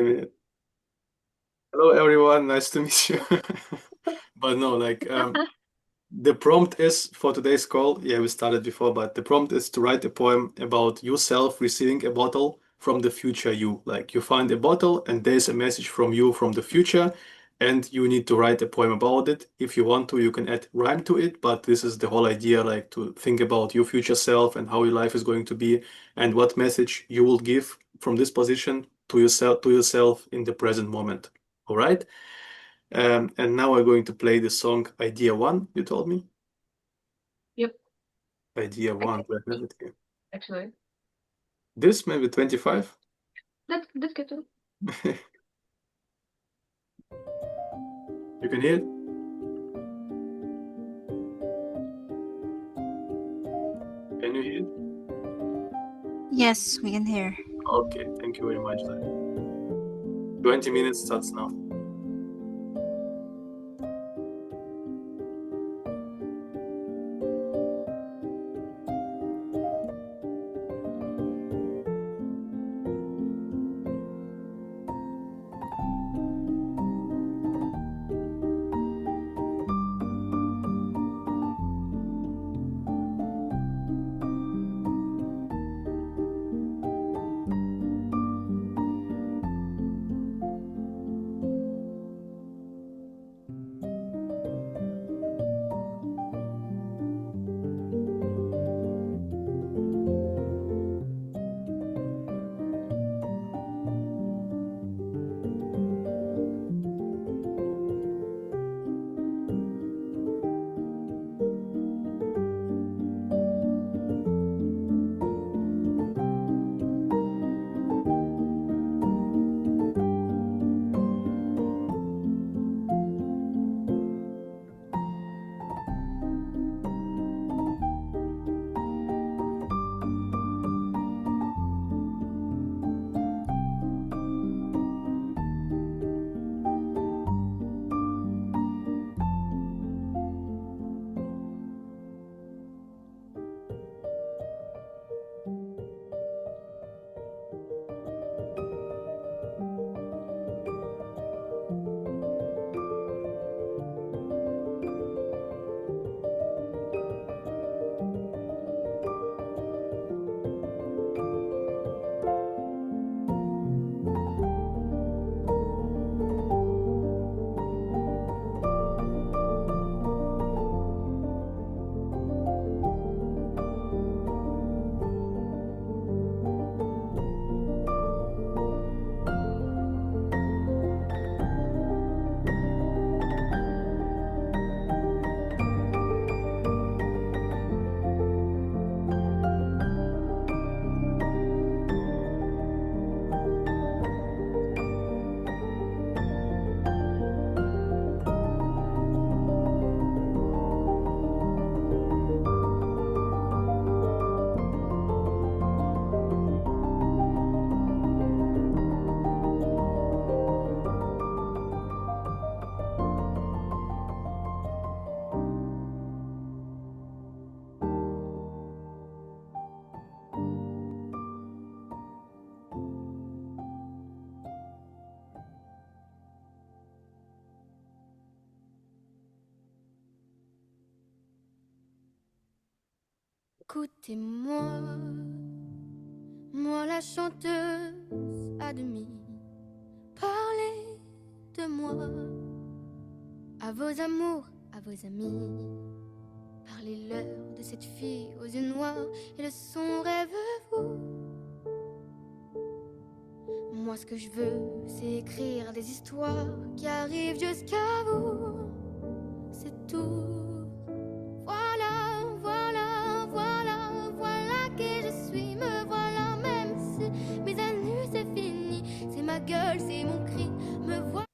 a minute. Hello, everyone. Nice to meet you. But no, the prompt is for today's call. Yeah, we started before, but the prompt is to write a poem about yourself receiving a bottle from the future you. Like you find a bottle and there's a message from you from the future, and you need to write a poem about it. If you want to, you can add rhyme to it, but this is the whole idea, like to think about your future self and how your life is going to be and what message you will give from this position to yourself in the present moment. All right. And now we're going to play the song Idea One, you told me? Yep, Idea I One. think Do I have it here? actually. This maybe 25? That's good too. You can hear it? Can you hear it? Yes, we can hear. Okay, thank you very much. 20 minutes starts now. Écoutez-moi, moi la chanteuse à demi, parlez de moi à vos amours, à vos amis. Parlez-leur de cette fille aux yeux noirs et de son rêve-vous. Moi ce que je veux, c'est écrire des histoires qui arrivent jusqu'à vous. C'est tout. Voilà, voilà, voilà, voilà qui je suis. Me voilà, même si mes années c'est fini. C'est ma gueule, c'est mon cri. Me voilà.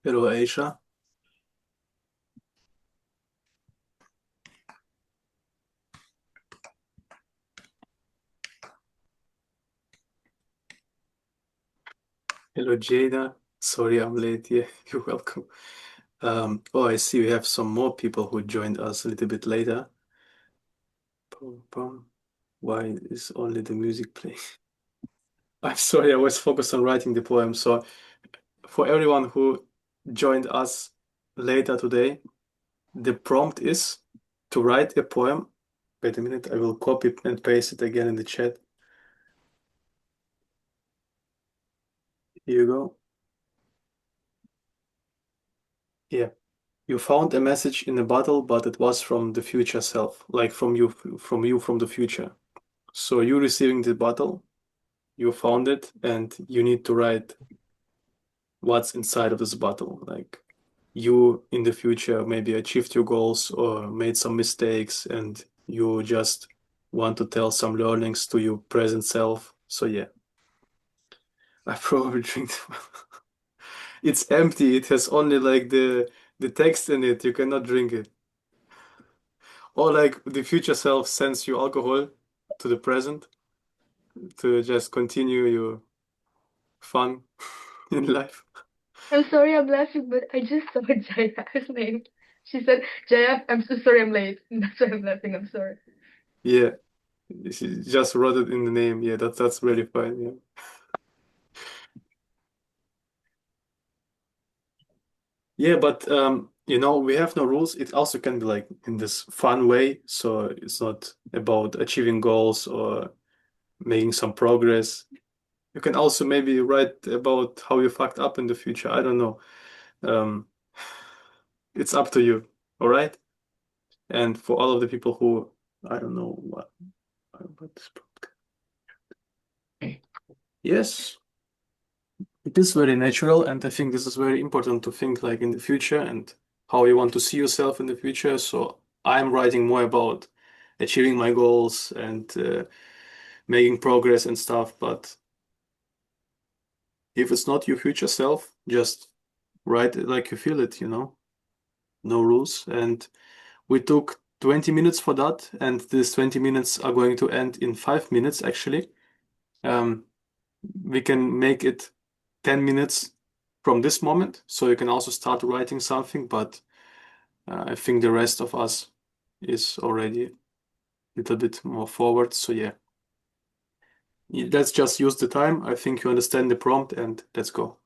Hello, Aisha. Hello, Jada. Sorry, I'm late. Yeah, you're welcome. Oh, I see we have some more people who joined us a little bit later. Pum, pum. Why is only the music playing? I'm sorry, I was focused on writing the poem. So, for everyone who joined us later today, the prompt is to write a poem. Wait a minute, I will copy and paste it again in the chat. Here you go. Yeah. You found a message in a bottle, but it was from the future self, like from you from the future. So you receiving the bottle, you found it, and you need to write what's inside of this bottle. Like you in the future maybe achieved your goals or made some mistakes, and you just want to tell some learnings to your present self. So yeah, I probably drink. It's empty. It has only like the text in it. You cannot drink it. Or like the future self sends you alcohol to the present to just continue your fun in life. I'm sorry I'm laughing, but I just saw Jaya's name. She said, Jaya, I'm so sorry I'm late. That's why I'm laughing. I'm sorry. Yeah, she just wrote it in the name. Yeah, that's really fine. Yeah. Yeah, but we have no rules. It also can be like in this fun way. So it's not about achieving goals or making some progress. You can also maybe write about how you fucked up in the future. I don't know. Um, it's up to you. All right. And for all of the people who, I don't know what is yes, it is very natural, and I think this is very important to think like in the future and how you want to see yourself in the future. So I'm writing more about achieving my goals and making progress and stuff. But if it's not your future self, just write it like you feel it, no rules. And we took 20 minutes for that, and these 20 minutes are going to end in 5 minutes actually. Um, we can make it 10 minutes from this moment, so you can also start writing something, but I think the rest of us is already a little bit more forward. So yeah, let's just use the time. I think you understand the prompt, and let's go.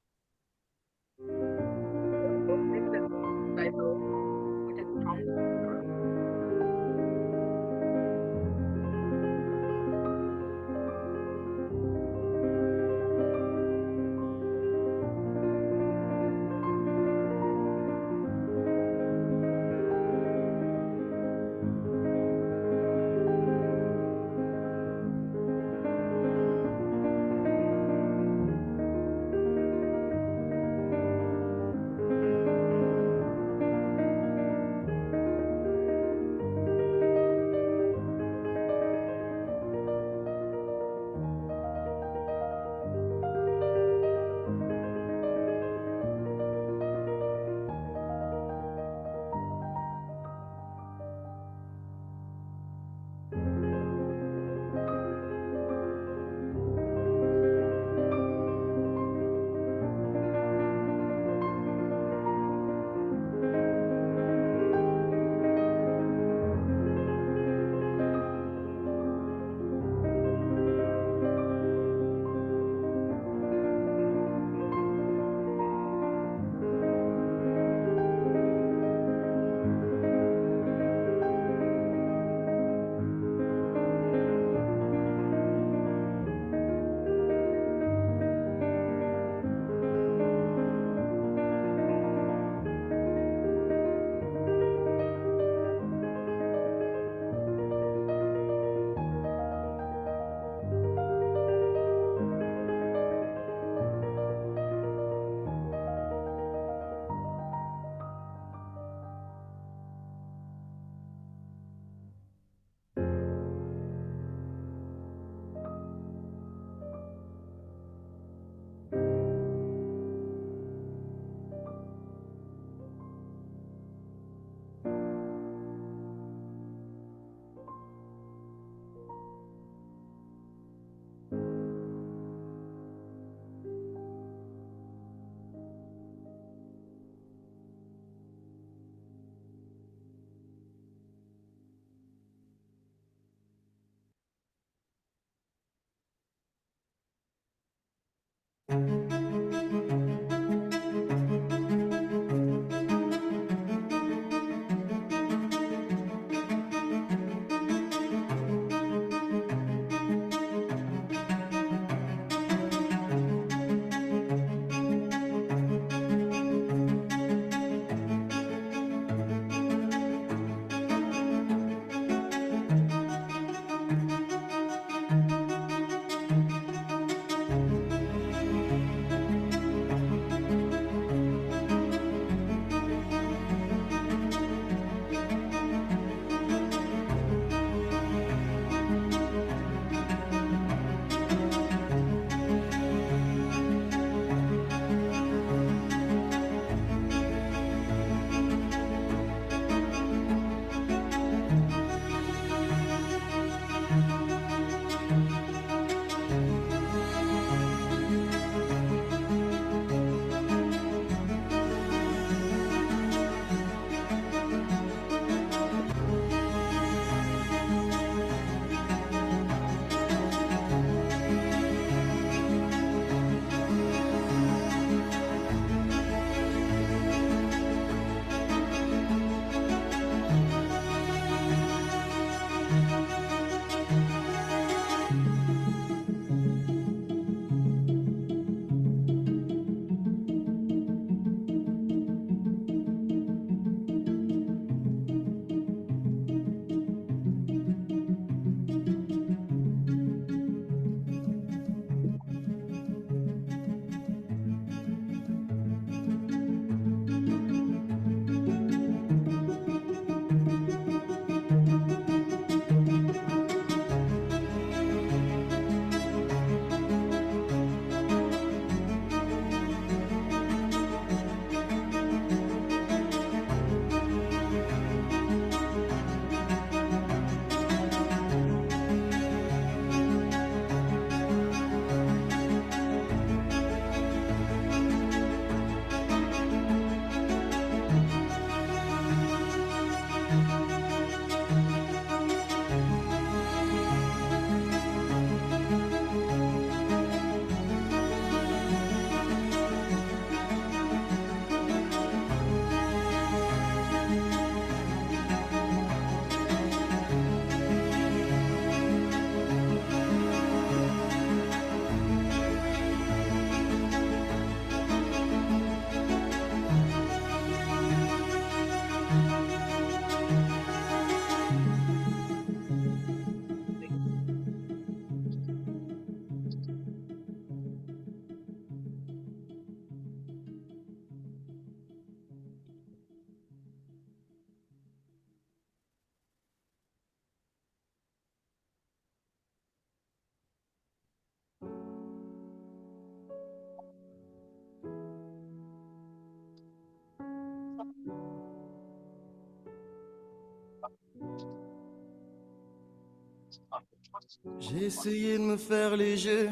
J'ai essayé de me faire léger,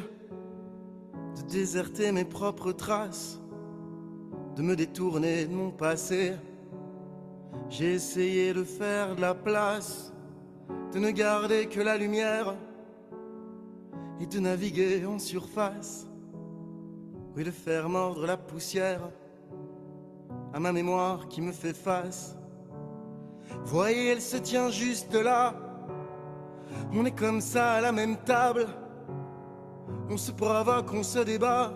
de déserter mes propres traces, de me détourner de mon passé. J'ai essayé de faire de la place, de ne garder que la lumière et de naviguer en surface. Oui, de faire mordre la poussière à ma mémoire qui me fait face. Voyez, elle se tient juste là. On est comme ça à la même table. On se provoque, on se débat.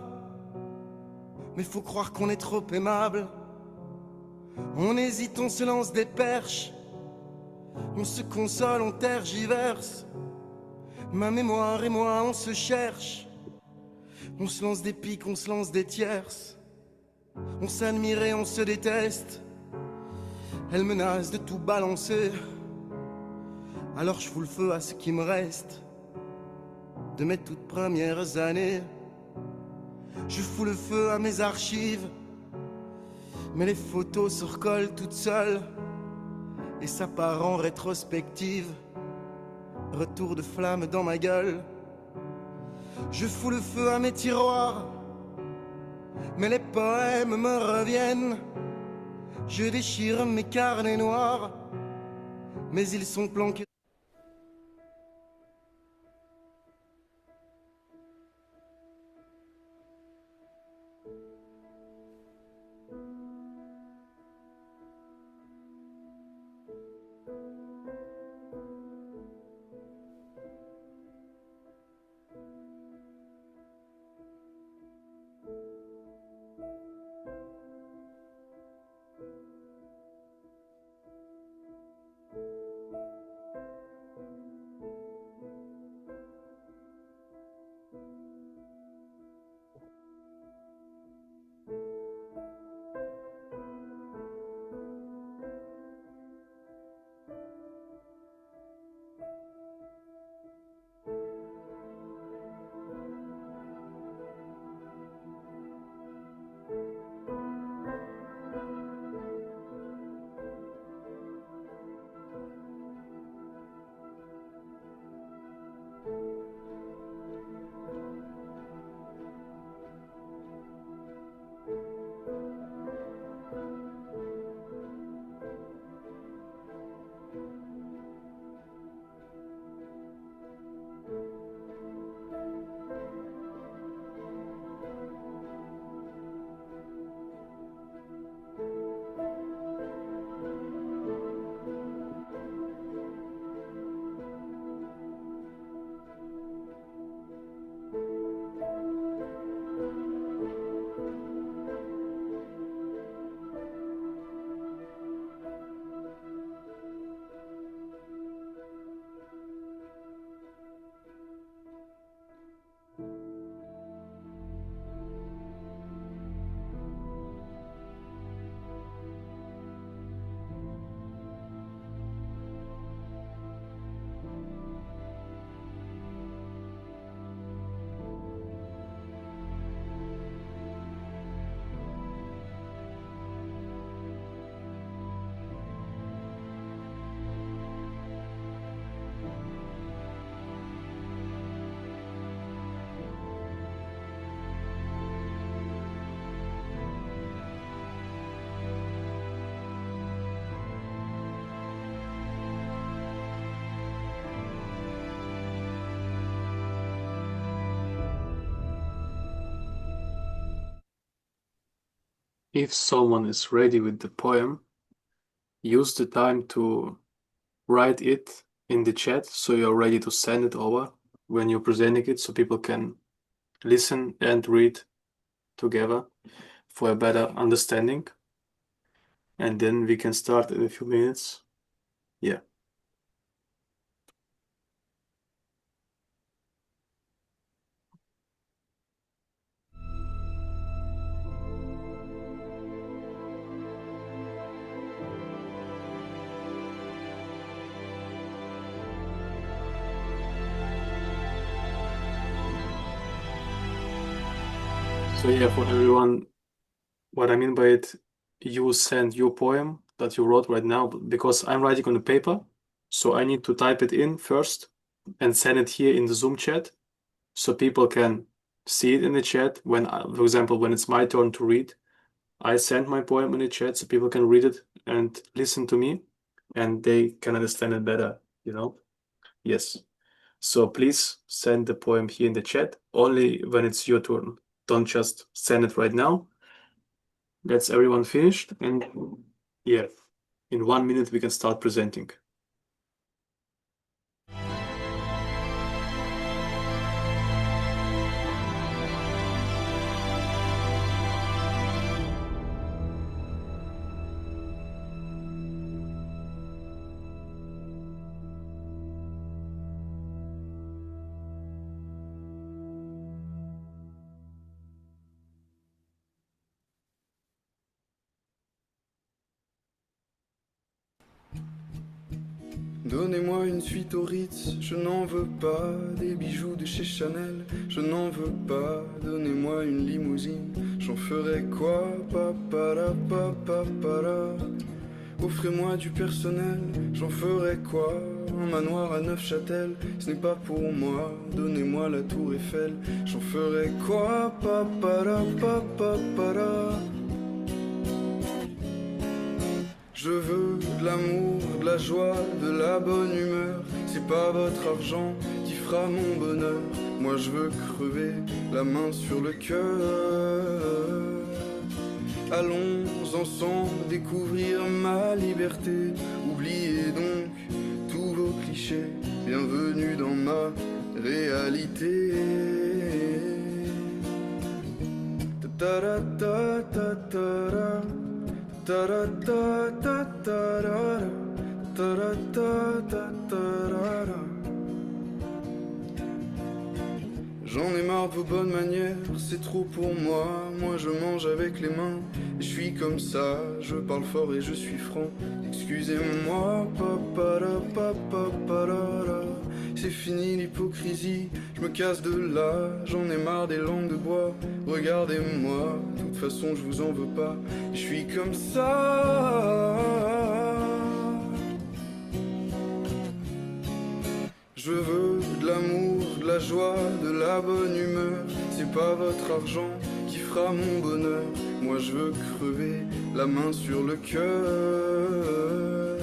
Mais faut croire qu'on est trop aimable. On hésite, on se lance des perches. On se console, on tergiverse. Ma mémoire et moi, on se cherche. On se lance des pics, on se lance des tierces. On s'admire et on se déteste. Elle menace de tout balancer. Alors je fous le feu à ce qui me reste de mes toutes premières années. Je fous le feu à mes archives, mais les photos se recollent toutes seules et ça part en rétrospective. Retour de flamme dans ma gueule. Je fous le feu à mes tiroirs, mais les poèmes me reviennent. Je déchire mes carnets noirs, mais ils sont planqués. if someone is ready with the poem, use the time to write it in the chat so you're ready to send it over when you're presenting it so people can listen and read together for a better understanding. And then we can start in a few minutes. Yeah. So yeah, for everyone, what I mean by it, you send your poem that you wrote right now because I'm writing on the paper, so I need to type it in first and send it here in the Zoom chat so people can see it in the chat when, for example, when it's my turn to read, I send my poem in the chat so people can read it and listen to me and they can understand it better, you know? Yes. So please send the poem here in the chat only when it's your turn. Don't just send it right now. That's everyone finished. And yeah, in 1 minute we can start presenting. Donnez-moi une suite au Ritz, je n'en veux pas. Des bijoux de chez Chanel, je n'en veux pas. Donnez-moi une limousine, j'en ferai quoi? Papara, papara. Offrez-moi du personnel, j'en ferai quoi? Un manoir à Neufchâtel, ce n'est pas pour moi. Donnez-moi la tour Eiffel, j'en ferai quoi? Papara, papara. Je veux de l'amour, de la joie, de la bonne humeur. C'est pas votre argent qui fera mon bonheur. Moi je veux crever la main sur le cœur. Allons ensemble découvrir ma liberté. Oubliez donc tous vos clichés. Bienvenue dans ma réalité. Ta-ta-ra-ta-ta-ta-ra. Ta-ra-ta-ta-ta-ra-ra. Ta-ra-ta-ta-ta-ra-ra. J'en ai marre de vos bonnes manières, c'est trop pour moi. Moi je mange avec les mains, et je suis comme ça. Je parle fort et je suis franc. Excusez-moi, papara, papara. C'est fini l'hypocrisie, je me casse de là. J'en ai marre des langues de bois. Regardez-moi, de toute façon je vous en veux pas. Je suis comme ça. Je veux de l'amour, de la joie, de la bonne humeur. C'est pas votre argent qui fera mon bonheur. Moi je veux crever la main sur le cœur.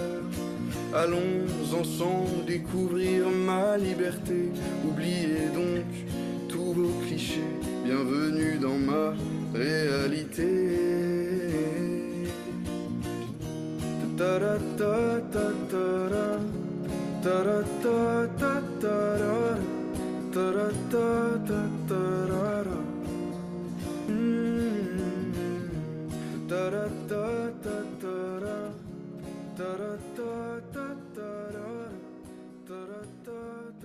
Allons ensemble découvrir ma liberté. Oubliez donc tous vos clichés. Bienvenue dans ma réalité. Ta-ra-ta-ta-ta-ra. Ta-ra-ta-ta-ta-ra. Ta-ra-ta-ta-ta-ra. Ta-ra-ta-ta-ta-ra. Ta-ra-ta-ta-ta-ra. Ta-ra-ta-ta-ta-ra.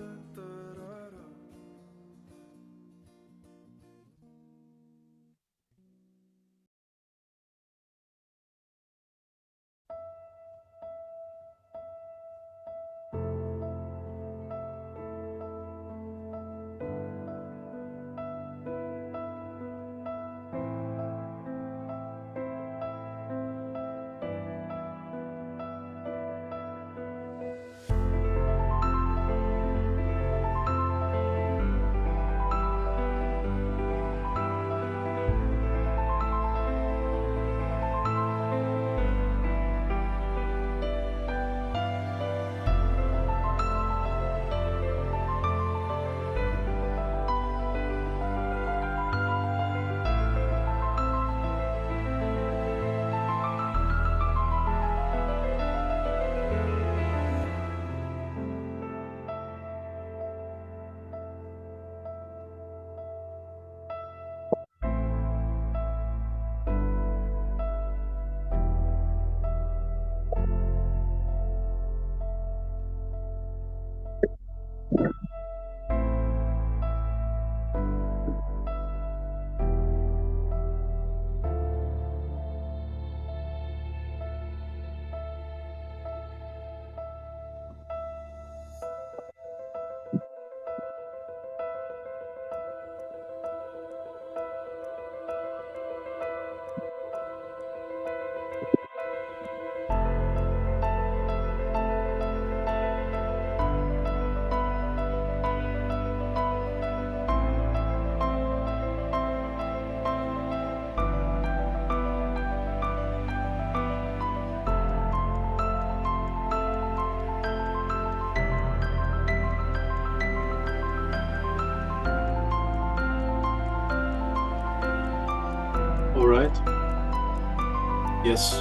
Yes,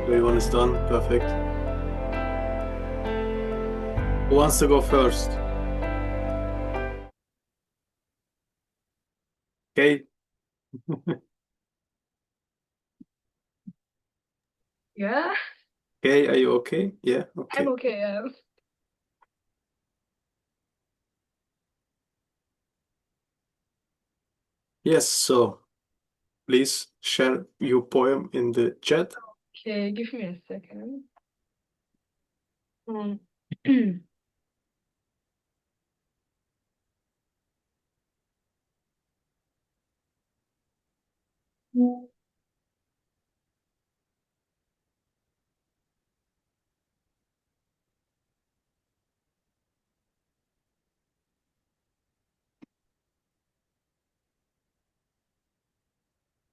everyone is done. Perfect. Who wants to go first? Okay. Yeah, Okay, are you okay? Yeah, I'm okay. okay. Yes, so please share your poem in the chat. Okay, give me a second. Um,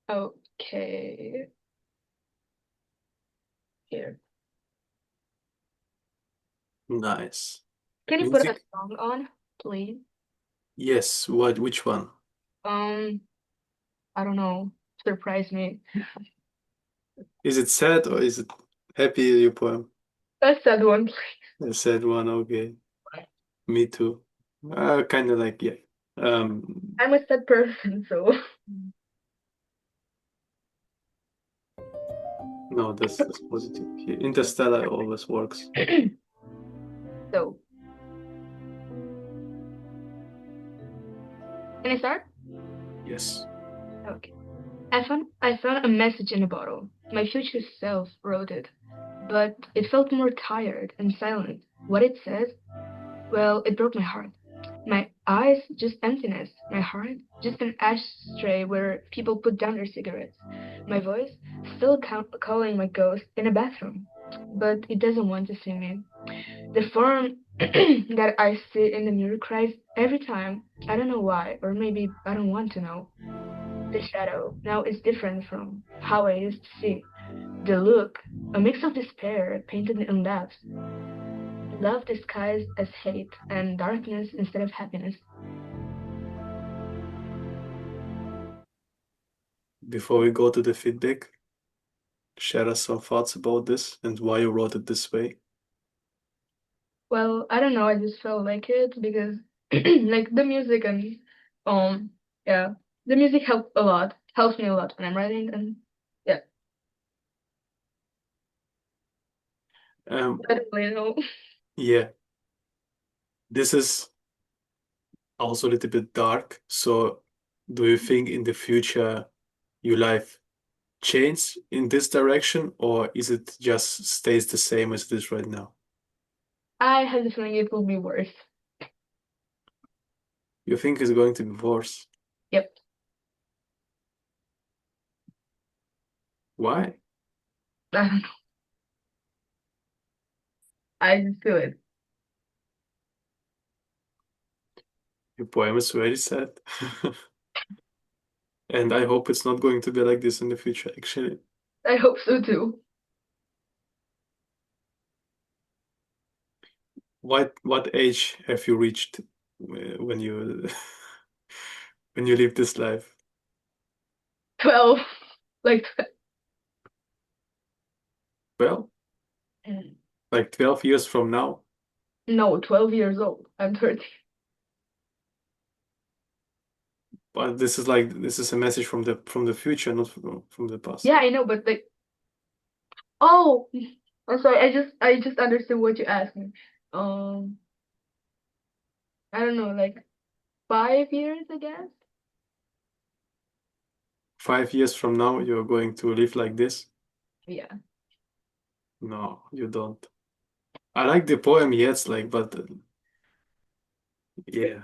okay, here. Nice. Can you put a Music? song on, please? Yes, what, which one? Um, I don't know. Surprise me. Is it sad or is it happy, your poem? A sad one, A sad one, okay. please. Me too. Kind of like, yeah. Um, I'm a sad person, so no, that's positive. Interstellar always works. so can I start? Yes. Okay. I found a message in a bottle. My future self wrote it, but it felt more tired and silent. What it said, well, it broke my heart. My eyes, just emptiness. My heart, just an ashtray where people put down their cigarettes. My voice, still calling my ghost in a bathroom, but it doesn't want to see me. The form that I see in the mirror cries every time. I don't know why, or maybe I don't want to know. The shadow now is different from how I used to see. The look, a mix of despair painted in love. Love disguised as hate and darkness instead of happiness. Before we go to the feedback, share us some thoughts about this and why you wrote it this way. Well, I don't know, I just felt like it because like the music and um yeah, the music helps me a lot when I'm writing and yeah, Um, I don't really know. yeah, this is also a little bit dark. So, do you think in the future your life change in this direction, or is it just stays the same as it is right now? I have the feeling it will be worse. You think it's going to be worse? Yep. Why? I don't know. I just feel it. Your poem is very sad. And I hope it's not going to be like this in the future, actually. I hope so too. What age have you reached when you when you live this life? 12. Like Well, like 12 years from now. no, 12 years old. I'm 30. But this is a message from the future, not from the past. Yeah, I know, but like oh, I'm sorry. I just understood what you asked me. Um, I don't know, like 5 years, I guess. 5 years from now, you're going to live like this? Yeah. No, you don't. I like the poem, yes, like, but yeah.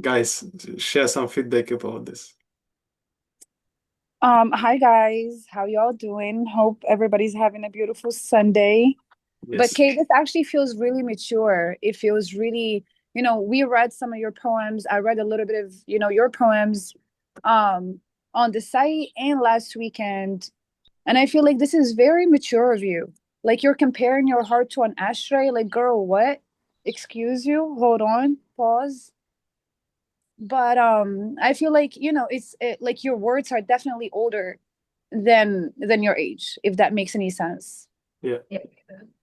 Guys, share some feedback about this. Hi guys, how y'all doing? Hope everybody's having a beautiful Sunday. But Yes. Kay, this actually feels really mature. It feels really, we read some of your poems. I read a little bit of, your poems on the site and last weekend. And I feel like this is very mature of you. Like you're comparing your heart to an ashtray. Like, girl, what? Excuse you? Hold on. Pause. But I feel like, like your words are definitely older than your age, if that makes any sense. Yeah.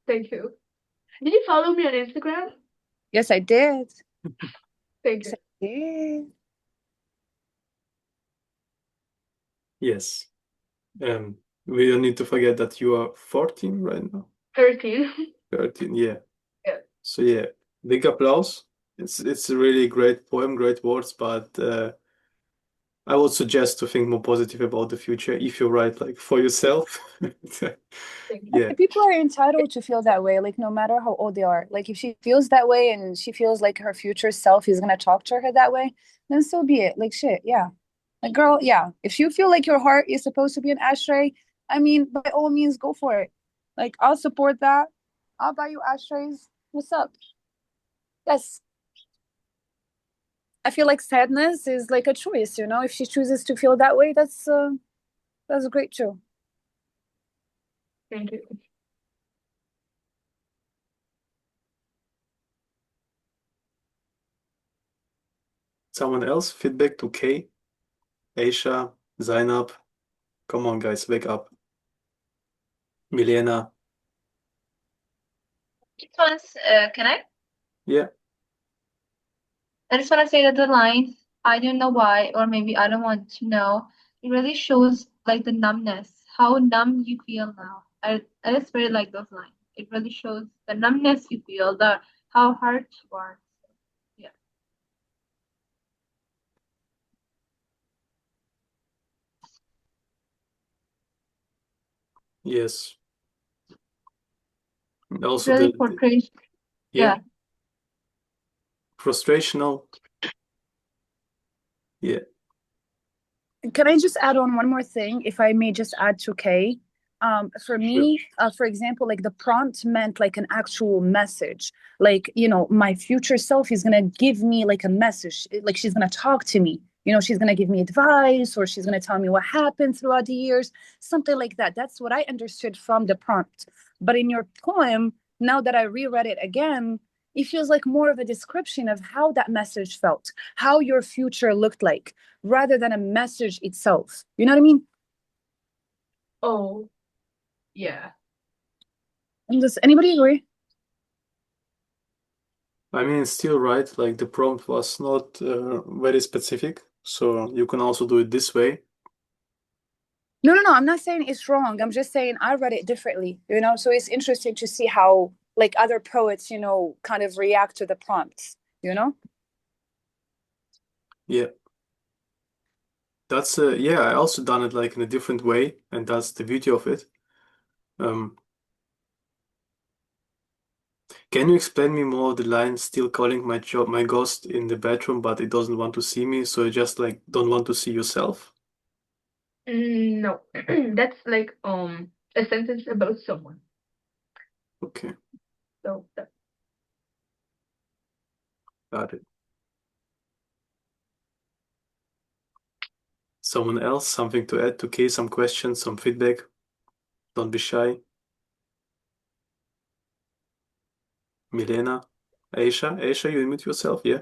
Thank you. Did you follow me on Instagram? Yes, I did. Thank Yes, you. I did. Yes. We don't need to forget that you are 14 right now. 13. 13, yeah. Yeah. So yeah, big applause. It's a really great poem, great words, but I would suggest to think more positive about the future if you write like for yourself. Thank you. Yeah, People are entitled to feel that way, like no matter how old they are. Like if she feels that way and she feels like her future self is gonna talk to her that way, then so be it. Like shit, yeah. Like girl, yeah. If you feel like your heart is supposed to be an ashtray, I mean, by all means, go for it. Like I'll support that. I'll buy you ashtrays. What's up? Yes. I feel like sadness is like a choice, you know. If she chooses to feel that way, that's great too. Thank you. someone else? Feedback to Kay, Aisha, Zainab. Come on, guys, wake up. Milena. Just want can I? Yeah, I just want to say that the line, I don't know why, or maybe I don't want to know, it really shows like the numbness, how numb you feel now. I just really like those lines. It really shows the numbness you feel, the how hurt you are. Yeah. yes. It Also really the portrays, yeah, yeah. frustrational. Yeah, Can I just add on one more thing, if I may just add to Kay? For sure. me, for example, like the prompt meant like an actual message. Like, you know, my future self is gonna give me like a message. Like she's gonna talk to me. You know, she's gonna give me advice, or she's gonna tell me what happened throughout the years, something like that. That's what I understood from the prompt. But in your poem, now that I reread it again, it feels like more of a description of how that message felt, how your future looked like, rather than a message itself. You know what I mean? Oh, yeah. And does anybody agree? I mean, it's still right. Like the prompt was not very specific, so you can also do it this way. No, no, no. I'm not saying it's wrong. I'm just saying I read it differently, you know? So it's interesting to see how, like, other poets, you know, kind of react to the prompts, you know? Yeah. That's yeah, I also done it like in a different way, and that's the beauty of it. Can you explain me more the line still calling my ghost in the bedroom, but it doesn't want to see me, so you just like don't want to see yourself? No, that's like a sentence about someone. Okay, So got it. Someone else, something to add to Kay, some questions, some feedback? Don't be shy. Milena, Aisha, you unmute yourself, yeah?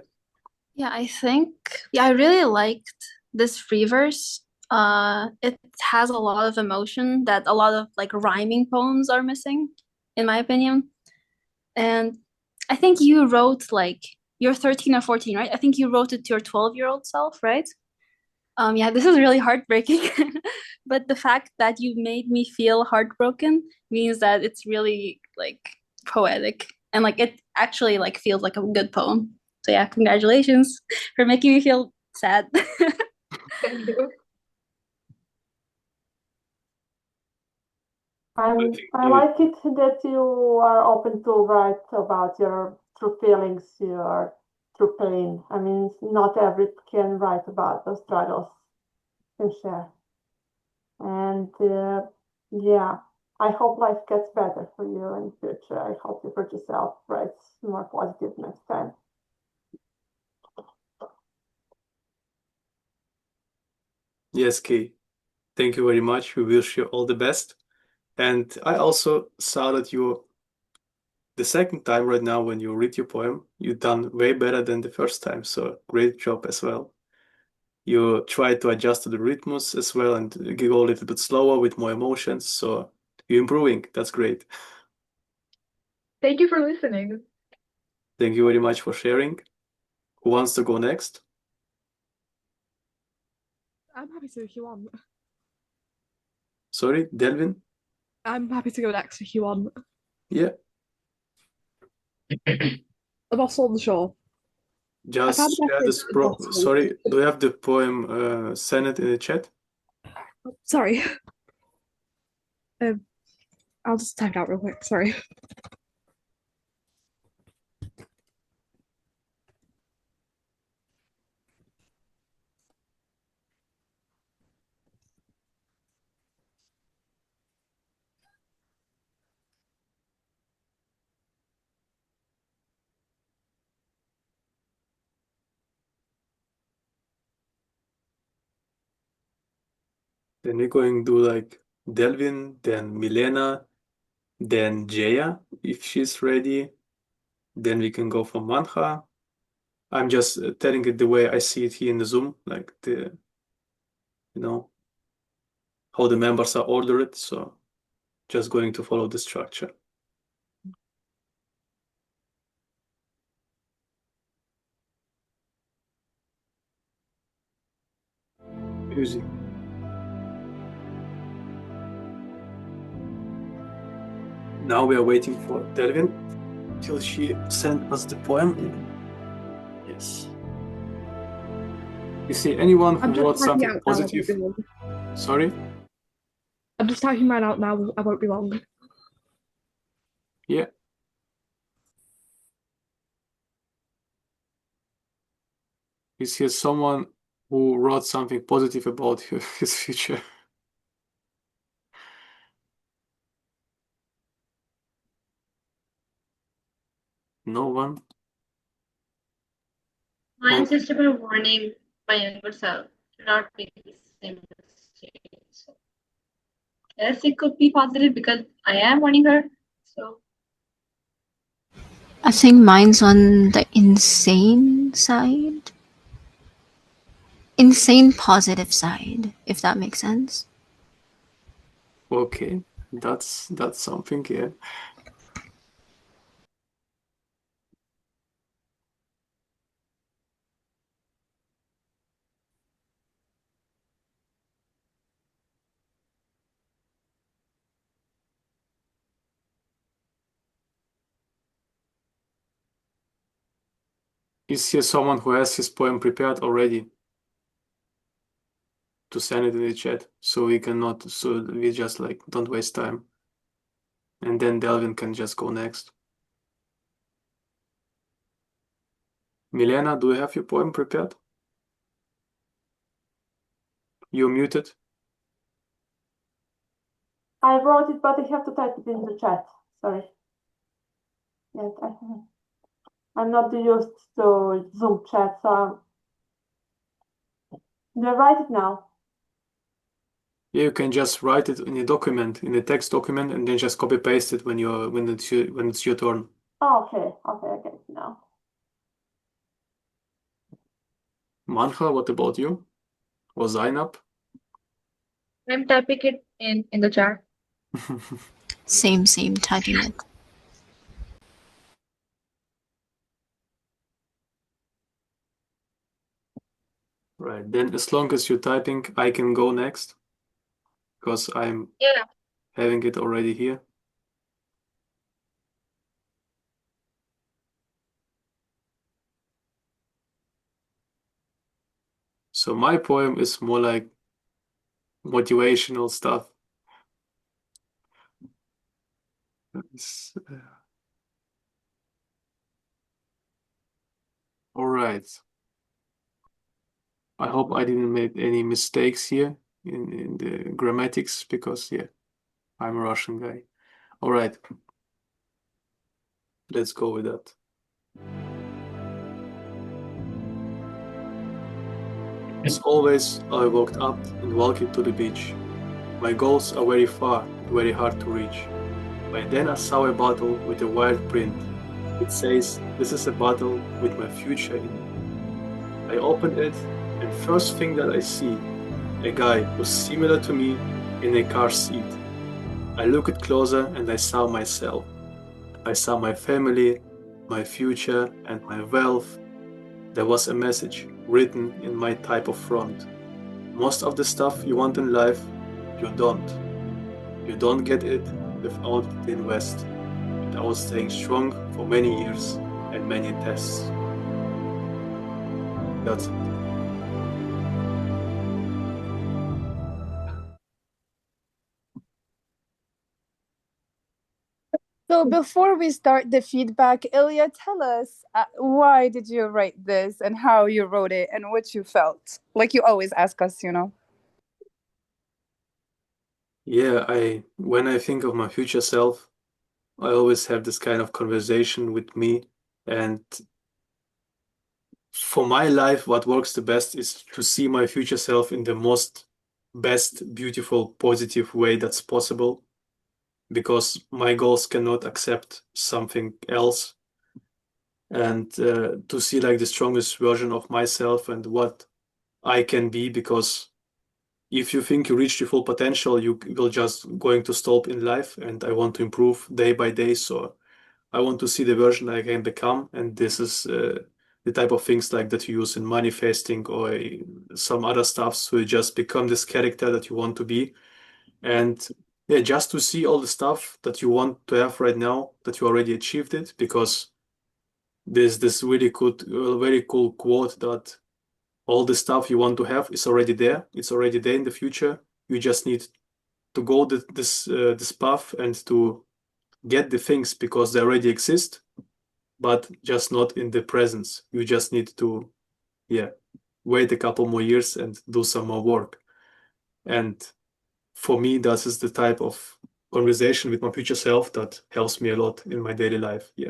Yeah, I really liked this free verse. It has a lot of emotion that a lot of like rhyming poems are missing, in my opinion. And I think you wrote like you're 13 or 14, right? I think you wrote it to your 12-year-old self, right? Yeah, this is really heartbreaking. But the fact that you made me feel heartbroken means that it's really like poetic and like it actually like feels like a good poem. So yeah, congratulations for making me feel sad. thank you. I I think I like it that you are open to write about your true feelings, your true pain. I mean, not every can write about those struggles and share. And yeah, I hope life gets better for you in the future. I hope you put yourself writes more positive next time. Yes, Kay. Thank you very much. We wish you all the best. And I also saw that you, the second time right now when you read your poem, you done way better than the first time. So great job as well. You try to adjust to the rhythms as well and go a little bit slower with more emotions. So you're improving. That's great. Thank you for listening. Thank you very much for sharing. Who wants to go next? I'm happy to if you want. Sorry, Delvin? I'm happy to go next if you want. Yeah, The Bottle on the Shore. just found the share message this in the bottle. Sorry, do you have the poem send it in the chat? Sorry. I'll just type it out real quick. Sorry. Then we're going to do like Delvin, then Milena, then Jaya, if she's ready. Then we can go for Manha. I'm just telling it the way I see it here in the Zoom, like how the members are ordered. So just going to follow the structure. Music. Now we are waiting for Delvin till she sent us the poem. Yes. You see anyone who I'm just wrote typing something out now, I won't positive? be long. Sorry? I'm just typing mine out now, I won't be long. Yeah. Is here someone who wrote something positive about his future? No one? Mine's just about warning my younger self to not make the same mistake. So, yes, it could be positive because I am warning her. So I think mine's on the insane side. Insane positive side, if that makes sense. Okay, that's something, yeah. Is here someone who has his poem prepared already to send it in the chat so we just like don't waste time. And then Delvin can just go next. Milena, do you have your poem prepared? You're muted. I wrote it, but I have to type it in the chat. Sorry. Yes, I'm not used to Zoom chat, so do I write it now? Yeah, you can just write it in a document, in a text document, and then just copy paste it when it's your turn. Oh, okay, I get it now. Manha, what about you? Or Zainab? I'm typing it in the chat. Same, typing it. Right, then as long as you're typing, I can go next because I'm Yeah. having it already here. So my poem is more like motivational stuff. All right. I hope I didn't make any mistakes here in the grammatics because yeah, I'm a Russian guy. All right. Let's go with that. As always, I walked up and walked to the beach. My goals are very far, very hard to reach. By then I saw a bottle with a wild print. It says, "This is a bottle with my future in it." I opened it, and first thing that I see, a guy who's similar to me in a car seat. I look it closer and I saw myself. I saw my family, my future, and my wealth. There was a message written in my type of front. Most of the stuff you want in life, you don't. You don't get it without the invest, without staying strong for many years and many tests. That's it. So before we start the feedback, Ilya, tell us why did you write this and how you wrote it and what you felt? Like you always ask us, you know. Yeah, when I think of my future self, I always have this kind of conversation with me. And for my life, what works the best is to see my future self in the most best, beautiful, positive way that's possible, because my goals cannot accept something else. And to see like the strongest version of myself and what I can be, because if you think you reach your full potential, you will just going to stop in life. And I want to improve day by day. So I want to see the version I can become. And this is the type of things like that you use in manifesting or some other stuff. So you just become this character that you want to be. And yeah, just to see all the stuff that you want to have right now, that you already achieved it, because there's this really good, very cool quote that all the stuff you want to have is already there. It's already there in the future. You just need to go this path and to get the things because they already exist, but just not in the presence. You just need to, yeah, wait a couple more years and do some more work. And for me, that is the type of conversation with my future self that helps me a lot in my daily life. Yeah.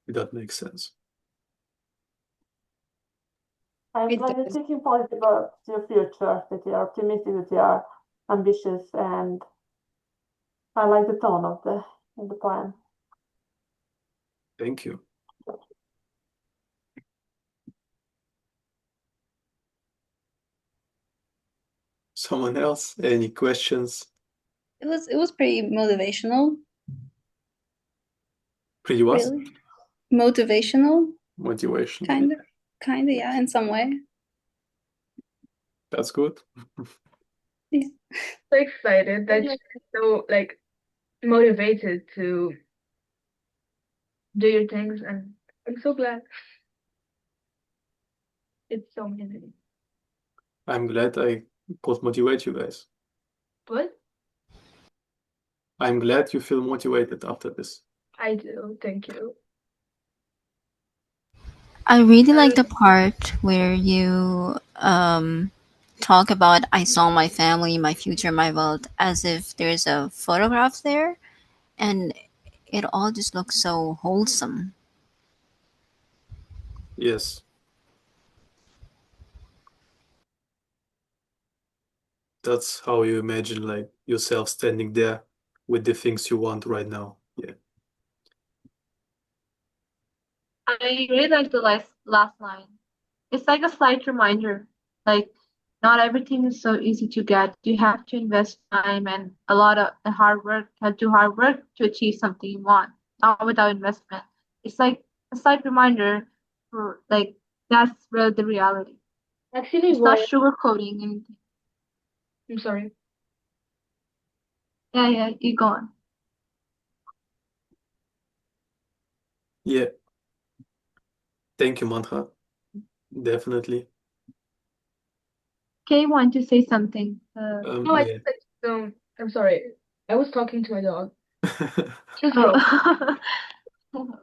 If that makes sense. I'm glad you're thinking positive about your future, that you are optimistic, that you are ambitious, and I like the tone of the poem. Thank you. Someone else? Any questions? It was pretty motivational. Pretty what? Really? Motivational, Motivation. kind of, yeah, in some way. That's good. So excited that you're so like motivated to do your things, and I'm so glad. It's so amazing. I'm glad I could motivate you guys. What? I'm glad you feel motivated after this. I do. Thank you. I really like the part where you talk about I saw my family, my future, my world, as if there's a photograph there, and it all just looks so wholesome. Yes. That's how you imagine like yourself standing there with the things you want right now. Yeah. I really like the last line. It's like a slight reminder, like not everything is so easy to get. You have to invest time and a lot of hard work, do hard work to achieve something you want, not without investment. It's like a slight reminder for like that's really the reality. Actually, It's not sugarcoating anything. I'm sorry. Yeah, you go on. Yeah. Thank you, Mantra. Definitely. Kay want to say something. No, I Yeah. don't. I'm sorry. I was talking to my dog. Just Oh.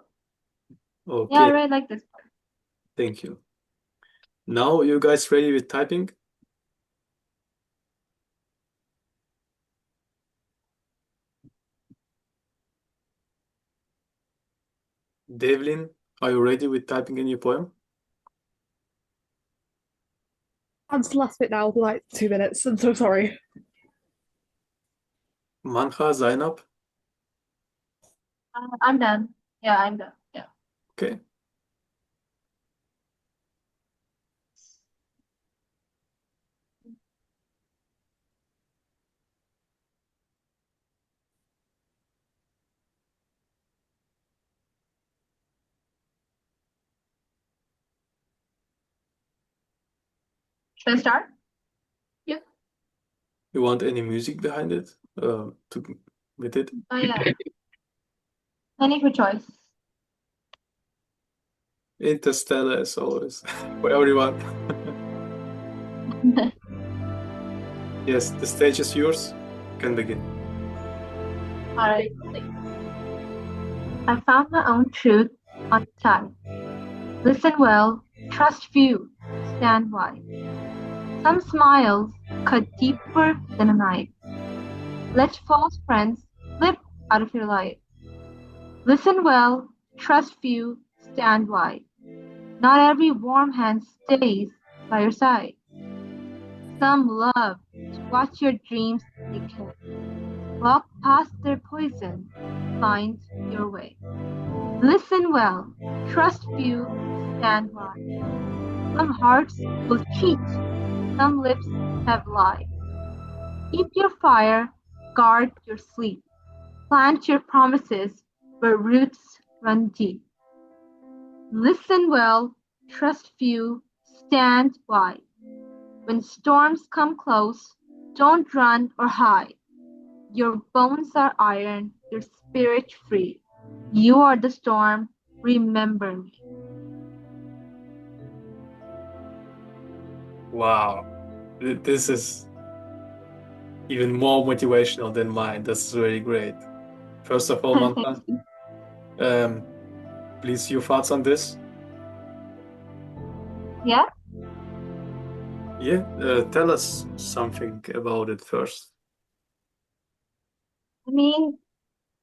Okay. Yeah, I really like this part. Thank you. Now you guys ready with typing? Devlin, are you ready with typing in your poem? I'm to the last bit now, like 2 minutes. I'm so sorry. Mancha, Zainab? I'm done. Yeah, I'm done. Yeah. Okay. Should I start? Yeah. You want any music behind it? With it? Oh yeah. Any for choice. Interstellar as always for everyone. Yes, the stage is yours. You can begin. All right. I found my own truth on the side. Listen well, trust few, stand wide. Some smiles cut deeper than a knife. Let false friends slip out of your life. Listen well, trust few, stand wide. Not every warm hand stays by your side. Some love to watch your dreams decay. Walk past their poison, find your way. Listen well, trust few, stand wide. Some hearts will cheat, some lips have lied. Keep your fire, guard your sleep. Plant your promises where roots run deep. Listen well, trust few, stand wide. When storms come close, don't run or hide. Your bones are iron, your spirit free. You are the storm, remember me. Wow. This is even more motivational than mine. That's really great. First of all, Mantha, please, your thoughts on this? Yeah? Yeah, tell us something about it first. I mean,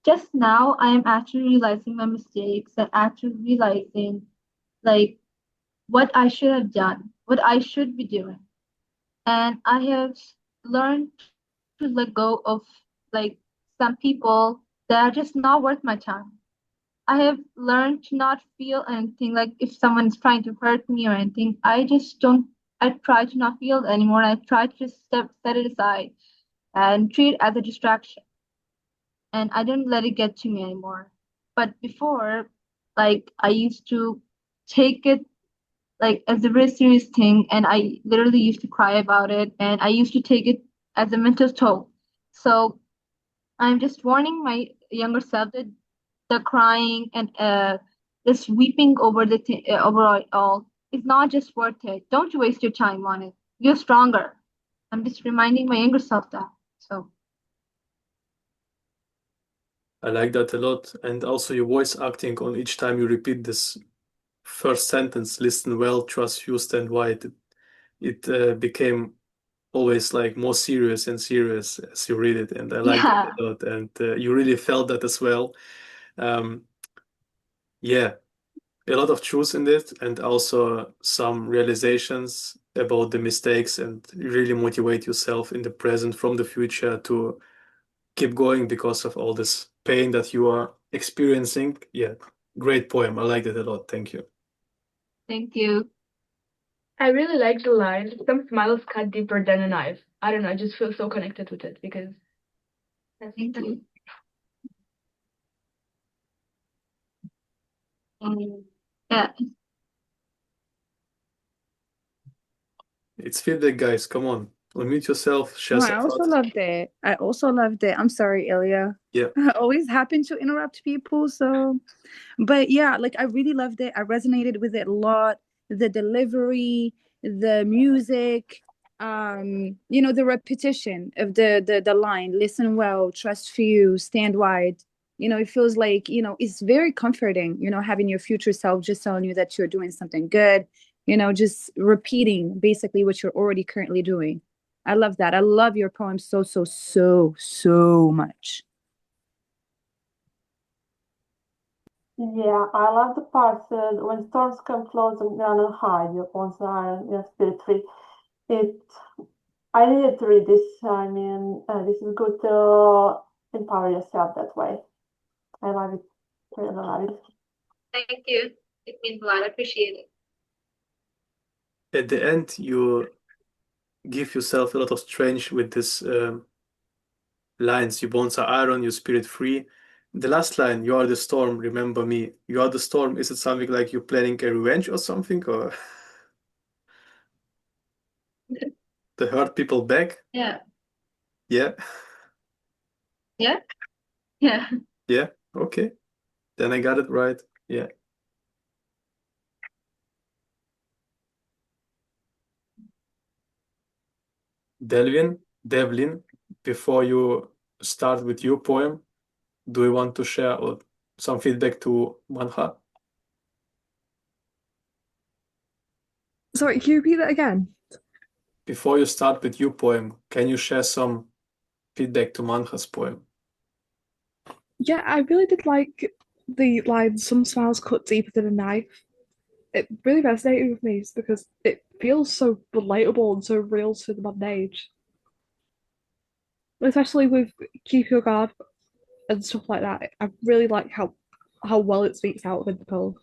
just now I am actually realizing my mistakes and actually realizing like what I should have done, what I should be doing. And I have learned to let go of like some people that are just not worth my time. I have learned to not feel anything like if someone's trying to hurt me or anything. I try to not feel it anymore. And I try to just set it aside and treat it as a distraction. And I don't let it get to me anymore. But before, like I used to take it like as a very serious thing, and I literally used to cry about it, and I used to take it as a mental toll. So I'm just warning my younger self that the crying and just weeping over the overall is not just worth it. Don't waste your time on it. You're stronger. I'm just reminding my younger self that. So I like that a lot. And also your voice acting on each time you repeat this first sentence, listen well, trust you, stand wide. It became always like more serious and serious as you read it. And I like yeah, that a lot. And you really felt that as well. Um, yeah, a lot of truth in it and also some realizations about the mistakes and really motivate yourself in the present from the future to keep going because of all this pain that you are experiencing. Yeah, great poem. I liked it a lot. Thank you. thank you. I really like the line, some smiles cut deeper than a knife. I don't know, I just feel so connected with it because that's Thank you. Yeah, It's feedback, guys. Come on. Unmute yourself, share No, I some also thoughts. loved it. I also loved it. I'm sorry, Ilya. Yeah. I always happen to interrupt people, so but yeah, like I really loved it. I resonated with it a lot. The delivery, the music, the repetition of the line, listen well, trust few, stand wide. It feels like, it's very comforting, having your future self just telling you that you're doing something good, just repeating basically what you're already currently doing. I love that. I love your poem so, so, so, so much. Yeah, I love the part when storms come close and run and hide, your bones are spirit free. It, I needed to read this. I mean, this is good to empower yourself that way. I love it. Really love it. thank you. It means a lot. I appreciate it. At the end, you give yourself a lot of strength with this lines. Your bones are iron, your spirit free. The last line, you are the storm, remember me. You are the storm. Is it something like you're planning a revenge or something, or to hurt people back? Yeah. Yeah, Yeah. Yeah. yeah, okay. Then I got it right. Yeah. Devlin, before you start with your poem, do you want to share some feedback to Manha? Sorry, can you repeat that again? Before you start with your poem, can you share some feedback to Manha's poem? Yeah, I really did like the line, "Some smiles cut deeper than a knife." It really resonated with me because it feels so relatable and so real to the modern age. Especially with "Keep Your Guard" and stuff like that. I really like how well it speaks out within the poem.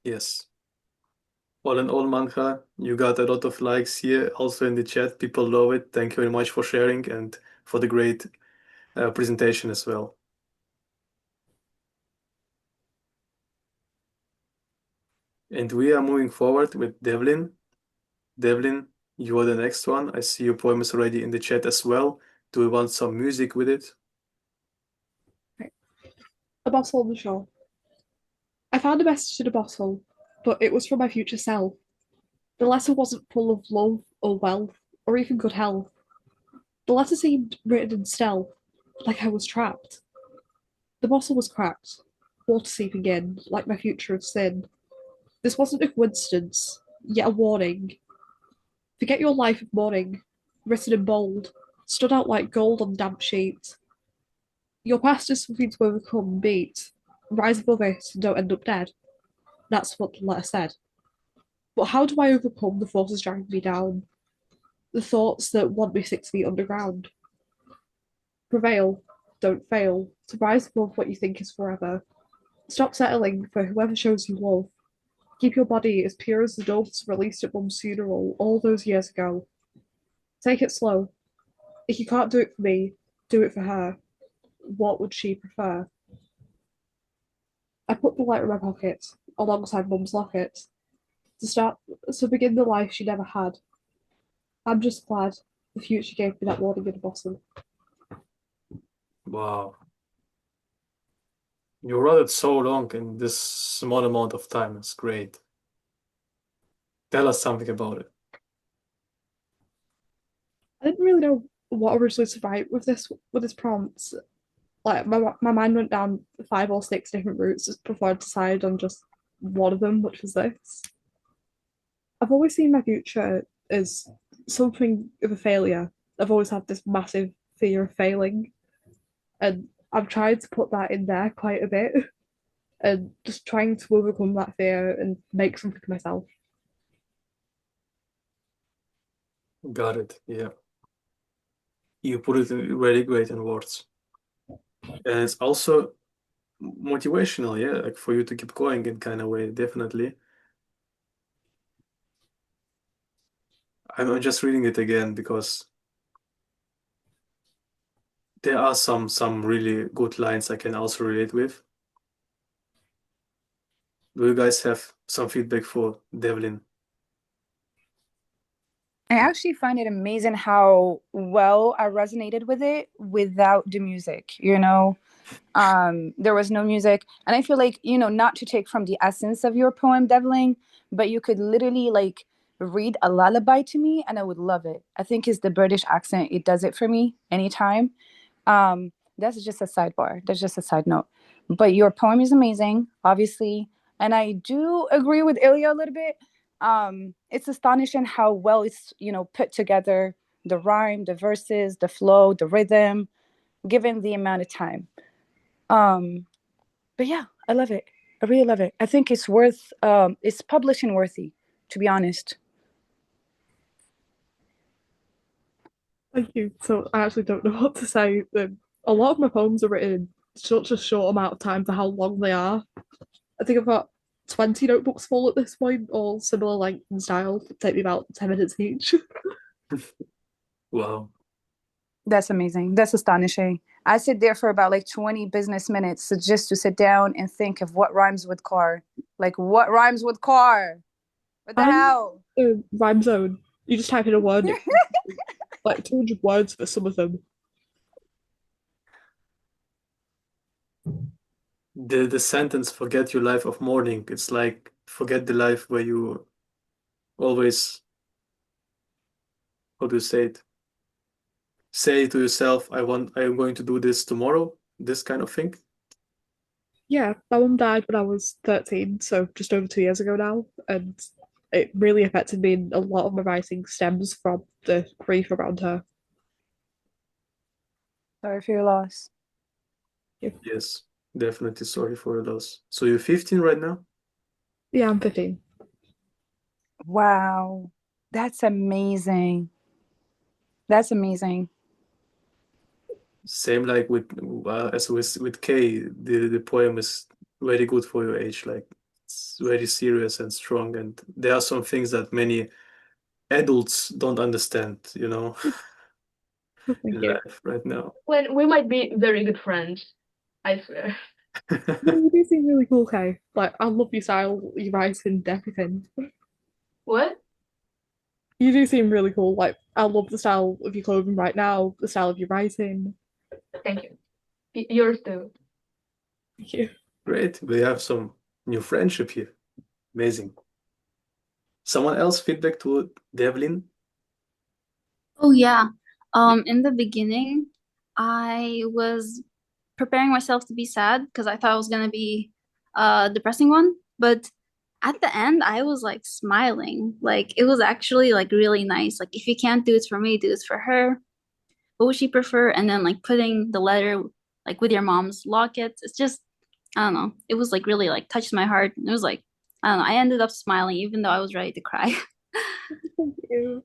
Yes. All in all, Manha, you got a lot of likes here, also in the chat. People love it. Thank you very much for sharing and for the great presentation as well. And we are moving forward with Devlin. Devlin, you are the next one. I see your poem is already in the chat as well. Do you want some music with it? A bottle on the shore. I found a message in a bottle, but it was from my future self. The letter wasn't full of love or wealth or even good health. The letter seemed written in stealth, like I was trapped. The bottle was cracked, water seeping in, like my future of sin. This wasn't a coincidence, yet a warning. Forget your life of mourning, written in bold, stood out like gold on damp sheet. Your past is something to overcome and beat. Rise above it and don't end up dead. That's what the letter said. But how do I overcome the forces dragging me down? The thoughts that want me 6 feet underground? Prevail, don't fail, to rise above what you think is forever. Stop settling for whoever shows you love. Keep your body as pure as the doves released at Mum's funeral all those years ago. Take it slow. If you can't do it for me, do it for her. What would she prefer? I put the letter in my pocket, alongside Mum's locket, to begin the life she never had. I'm just glad the future gave me that warning in the bottom. Wow. You wrote it so long in this small amount of time. It's great. Tell us something about it. I didn't really know what originally to write with this prompt. Like my mind went down 5 or 6 different routes before I decided on just one of them, which was this. I've always seen my future as something of a failure. I've always had this massive fear of failing, and I've tried to put that in there quite a bit, and just trying to overcome that fear and make something of myself. Got it. Yeah. You put it really great in words. And it's also motivational, yeah, like for you to keep going in kind of way, definitely. I'm just reading it again because there are some really good lines I can also relate with. Do you guys have some feedback for Devlin? I actually find it amazing how well I resonated with it without the music, you know. There was no music, and I feel like, you know, not to take from the essence of your poem, Devlin, but you could literally like read a lullaby to me and I would love it. I think it's the British accent, it does it for me anytime. That's just a sidebar, that's just a side note, but your poem is amazing, obviously, and I do agree with Ilya a little bit. It's astonishing how well it's, you know, put together, the rhyme, the verses, the flow, the rhythm, given the amount of time. But yeah, I love it. I really love it. I think it's worth it's publishing worthy, to be honest. Thank you. So I actually don't know what to say. A lot of my poems are written in such a short amount of time for how long they are. I think I've got 20 notebooks full at this point, all similar length and style. Take me about 10 minutes each. Wow. That's amazing. That's astonishing. I sit there for about like 20 business minutes just to sit down and think of what rhymes with car. Like, what rhymes with car? What the I'm hell? Rhyme Zone. You just type in a word, like 200 words for some of them. The sentence "forget your life of mourning," it's like forget the life where you always, how do you say it? Say to yourself, I am going to do this tomorrow, this kind of thing. Yeah, my mum died when I was 13, so just over 2 years ago now, and it really affected me, and a lot of my writing stems from the grief around her. Sorry for your loss. Yes, definitely sorry for your loss. So you're 15 right now? Yeah, I'm 15. Wow. That's amazing. That's amazing. Same like as with Kay, the poem is very good for your age. Like it's very serious and strong, and there are some things that many adults don't understand, Thank in you. life right now. When we might be very good friends, I swear. You do seem really cool, Kay. Like, I love your style, your writing, everything. What? You do seem really cool. Like, I love the style of your clothing right now, the style of your writing. Thank you. Yours too. Thank you. Great, we have some new friendship here. Amazing. Someone else feedback to Devlin? Oh yeah. In the beginning, I was preparing myself to be sad because I thought it was gonna be a depressing one, but at the end I was like smiling. Like it was actually like really nice. Like if you can't do it for me, do it for her. What would she prefer? And then like putting the letter like with your mom's locket. It's just I don't know. It was like really like touched my heart. It was like I don't know. I ended up smiling even though I was ready to cry. Thank you.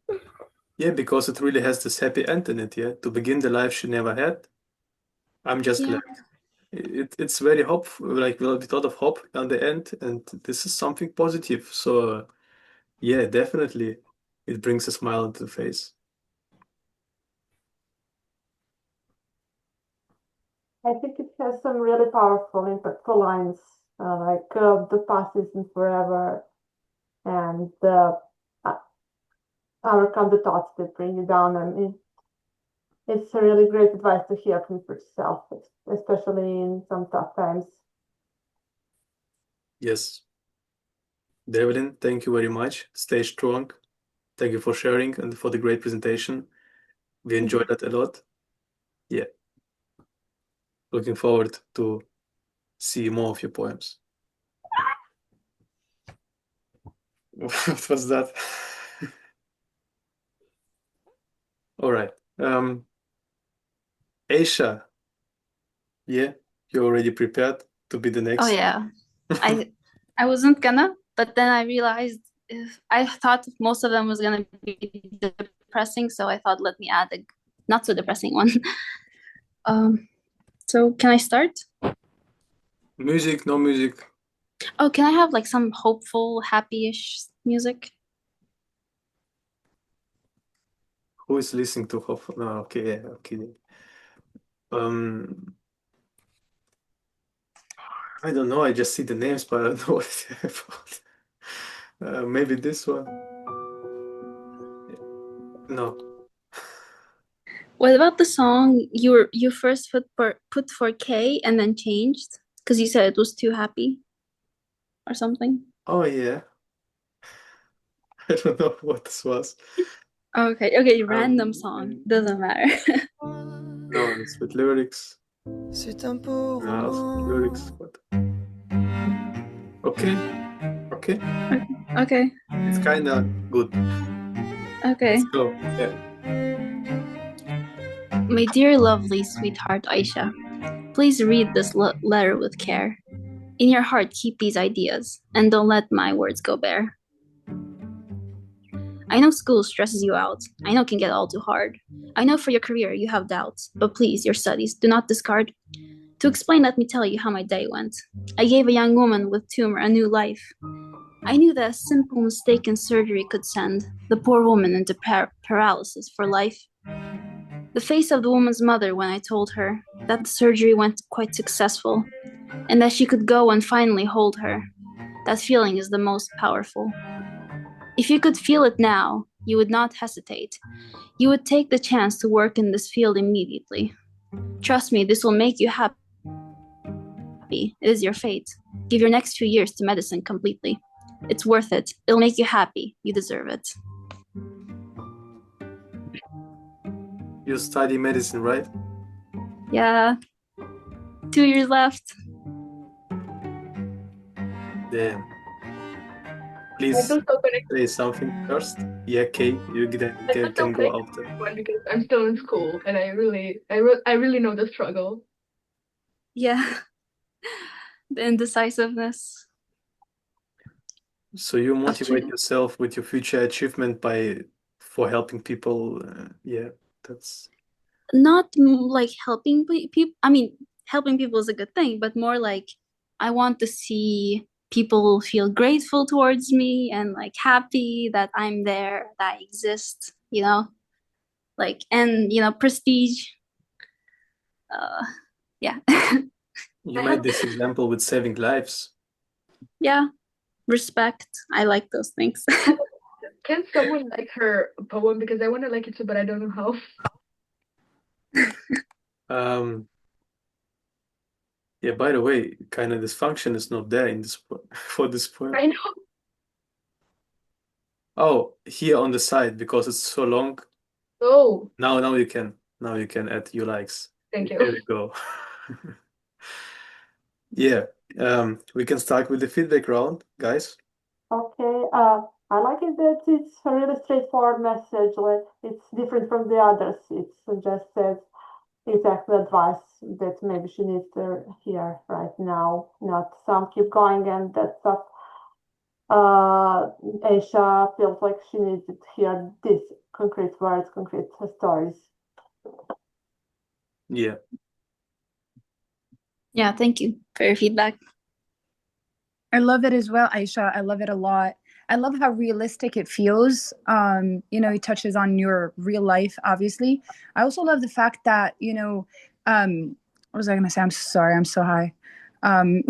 Yeah, because it really has this happy end in it, yeah. To begin the life she never had. I'm just Yeah. glad. It's very hopeful, like with a lot of hope on the end, and this is something positive. So yeah, definitely it brings a smile to the face. I think it has some really powerful, impactful lines, like the past isn't forever, and overcome the thoughts that bring you down. I mean, it's a really great advice to hear from yourself, especially in some tough times. Yes. Devlin, thank you very much. Stay strong. Thank you for sharing and for the great presentation. We enjoyed that a lot. Yeah. Looking forward to see more of your poems. What was that? All right. Aisha, yeah, you're already prepared to be the Oh next. yeah. I wasn't gonna, but then I realized if I thought most of them was gonna be depressing, so I thought let me add a not so depressing one. So can I start? Music, no music. Oh, can I have like some hopeful, happy-ish music? Who is listening to Hoff? No, okay, yeah, okay. Um, I don't know. I just see the names, but I don't know what they're about. Maybe this one. No. What about the song you first put for K and then changed because you said it was too happy or something? Oh yeah. I don't know what this was. Okay, random song. Doesn't matter. No, it's with lyrics. C'est un beau No, it's with lyrics. What? Okay. Okay. Okay. It's kind of good. Okay. Let's go. Yeah. My dear lovely sweetheart Aisha, please read this letter with care. In your heart keep these ideas and don't let my words go bare. I know school stresses you out. I know it can get all too hard. I know for your career you have doubts, but please, your studies, do not discard. To explain, let me tell you how my day went. I gave a young woman with tumor a new life. I knew that a simple mistake in surgery could send the poor woman into paralysis for life. The face of the woman's mother when I told her that the surgery went quite successful and that she could go and finally hold her. That feeling is the most powerful. If you could feel it now, you would not hesitate. You would take the chance to work in this field immediately. Trust me, this will make you happy. It is your fate. Give your next 2 years to medicine completely. It's worth it. It'll make you happy. You deserve it. You study medicine, right? Yeah. 2 years left. Damn. I Please feel so connected. say something first. Yeah, Kay, you I feel so can go connected after. to everyone because I'm still in school and I really know the struggle. Yeah. The indecisiveness. So you motivate After yourself with your future achievement for helping people. Yeah, that's not like helping people. I mean, helping people is a good thing, but more like I want to see people feel grateful towards me and like happy that I'm there, that I exist, you know? Like, and prestige. Yeah. you I made have this example with saving lives. Yeah. Respect. I like those things. Can someone like her poem because I want to like it too, but I don't know how. Yeah, by the way, kind of dysfunction is not there in this for this poem. I know. Oh, here on the side because it's so long. Oh, Now you can add your likes. thank There you. we go. Yeah, we can start with the feedback round, guys. Okay, I like it that it's a really straightforward message. Like it's different from the others. It just says exactly advice that maybe she needs to hear right now. Not some keep going and that stuff. Aisha feels like she needs to hear these concrete words, concrete stories. Yeah. Yeah, thank you for your feedback. I love it as well, Aisha. I love it a lot. I love how realistic it feels. It touches on your real life, obviously. I also love the fact that, what was I gonna say? I'm sorry, I'm so high. Um,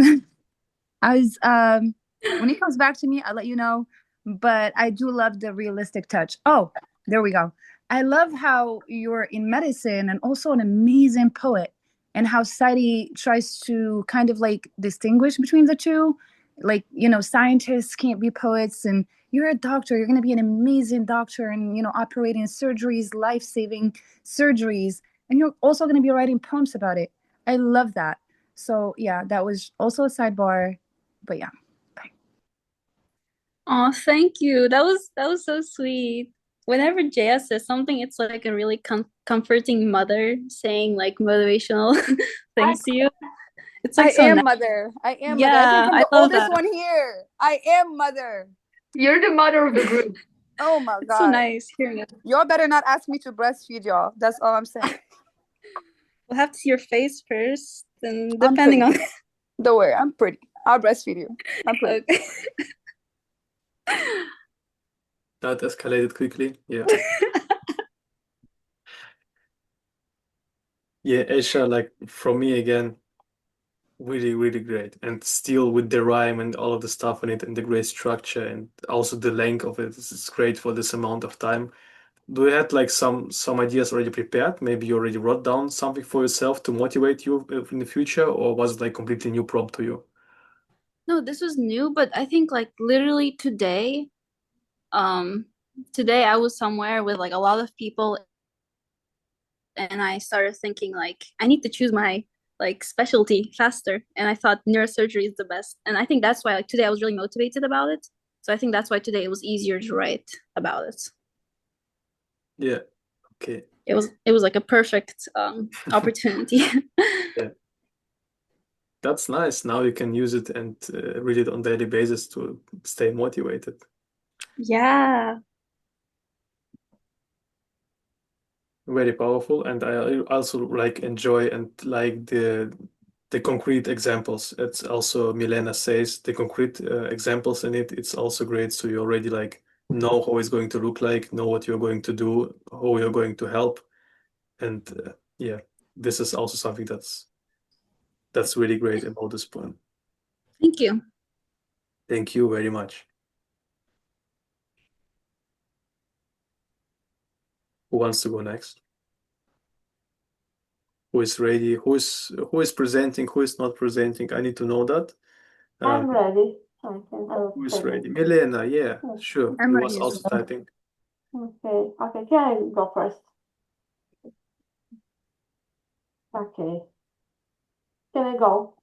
I was when it comes back to me, I'll let you know. But I do love the realistic touch. Oh, there we go. I love how you're in medicine and also an amazing poet, and how Sadie tries to kind of like distinguish between the two. Like, scientists can't be poets, and you're a doctor, you're going to be an amazing doctor, and, operating surgeries, life saving surgeries, and you're also going to be writing poems about it. I love that. So, yeah, that was also a sidebar. But yeah. Oh, thank you. That was so sweet. Whenever Jaya says something, it's like a really comforting mother saying like motivational things to you. It's like I so am nice. mother. I am mother. I Yeah, think I'm I the love oldest that. one here. I am mother. You're the mother of the group. Oh my It's so God. nice hearing it. Y'all better not ask me to breastfeed y'all. That's all I'm saying. We'll have to see your face first, and I'm depending pretty. on Don't worry, I'm pretty. I'll breastfeed you. I'm pretty. Okay. That escalated quickly. Yeah. Yeah, Aisha, like from me again, really, really great. And still with the rhyme and all of the stuff in it and the great structure and also the length of it. It's great for this amount of time. Do you have like some ideas already prepared? Maybe you already wrote down something for yourself to motivate you in the future, or was it like completely new prompt to you? No, this was new, but I think like literally today I was somewhere with like a lot of people, and I started thinking like I need to choose my like specialty faster, and I thought neurosurgery is the best, and I think that's why like today I was really motivated about it. So I think that's why today it was easier to write about it. Yeah. Okay. It was like a perfect opportunity. Yeah. That's nice. Now you can use it and read it on daily basis to stay motivated. Yeah. Very powerful, and I also like enjoy and like the concrete examples. It's also Milena says the concrete examples in it. It's also great. So you already like know how it's going to look like, know what you're going to do, how you're going to help, and yeah, this is also something that's really great about this poem. Thank you. Thank you very much. Who wants to go next? Who is ready? Who is presenting? Who is not presenting? I need to know that. I'm ready. Who is ready? Milena, yeah, Yes. sure. I'm He ready was as also well. typing. Okay. Okay. Can I go first? Okay. Can I go?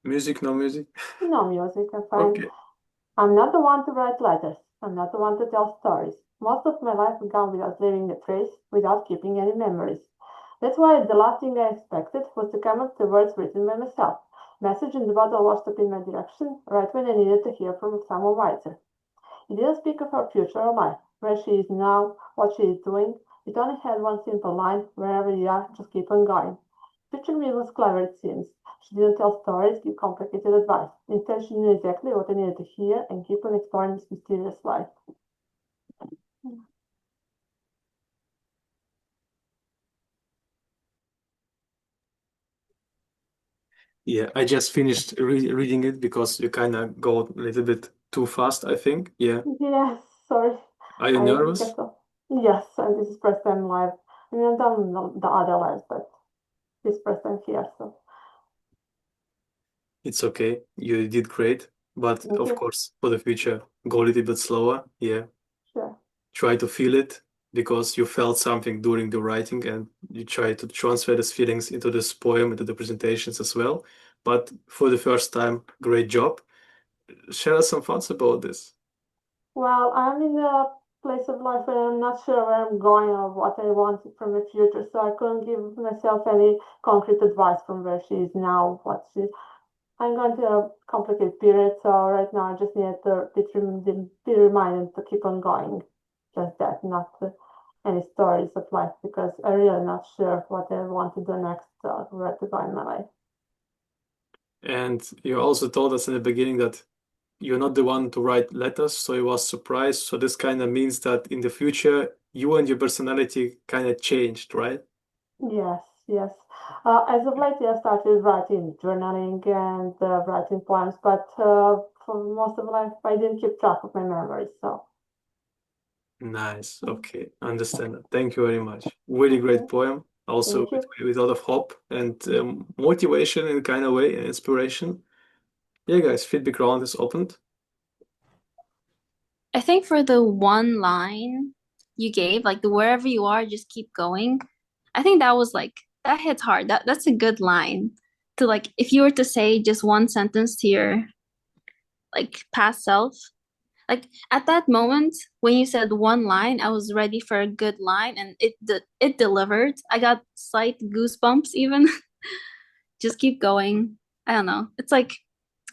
Music, no music? No music. I'm fine. Okay. I'm not the one to write letters. I'm not the one to tell stories. Most of my life has gone without leaving a trace, without keeping any memories. That's why the last thing I expected was to come up the words written by myself. Message in the bottle washed up in my direction, right when I needed to hear from someone wiser. It didn't speak of her future or life, where she is now, what she is doing. It only had one simple line: wherever you are, just keep on going. Picture me was clever, it seems. She didn't tell stories, give complicated advice. Instead, she knew exactly what I needed to hear and keep on exploring this mysterious life. Yeah, I just finished reading it because you kind of go a little bit too fast, I think. Yeah. Yes, sorry. Are you I nervous? kept on. Yes, and this is first time live. I mean, I've done the other lives, but this first time here, so It's okay. You did great. But thank of you. course, for the future, go a little bit slower. Yeah. Sure. Try to feel it because you felt something during the writing and you try to transfer these feelings into this poem, into the presentations as well. But for the first time, great job. Share us some thoughts about this. Well, I'm in a place of life where I'm not sure where I'm going or what I want from the future, so I couldn't give myself any concrete advice from where she is now, I'm going to a complicated period, so right now I just need to be reminded to keep on going. Just that, not any stories of life, because I'm really not sure what I want to do next or where to go in my life. And you also told us in the beginning that you're not the one to write letters, so you was surprised. So this kind of means that in the future, you and your personality kind of changed, right? Yes, yes. As of late, I started writing, journaling, and writing poems, but for most of life, I didn't keep track of my memories. So, Nice. Okay, understand. Thank you very much. Really great poem. Also thank you. with a lot of hope and motivation in a kind of way and inspiration. Yeah, guys, feedback round is opened. I think for the one line you gave, like the wherever you are, just keep going. I think that was like that hits hard. That's a good line to like if you were to say just one sentence to your like past self. Like at that moment when you said one line, I was ready for a good line and it delivered. I got slight goosebumps even. Just keep going. I don't know. It's like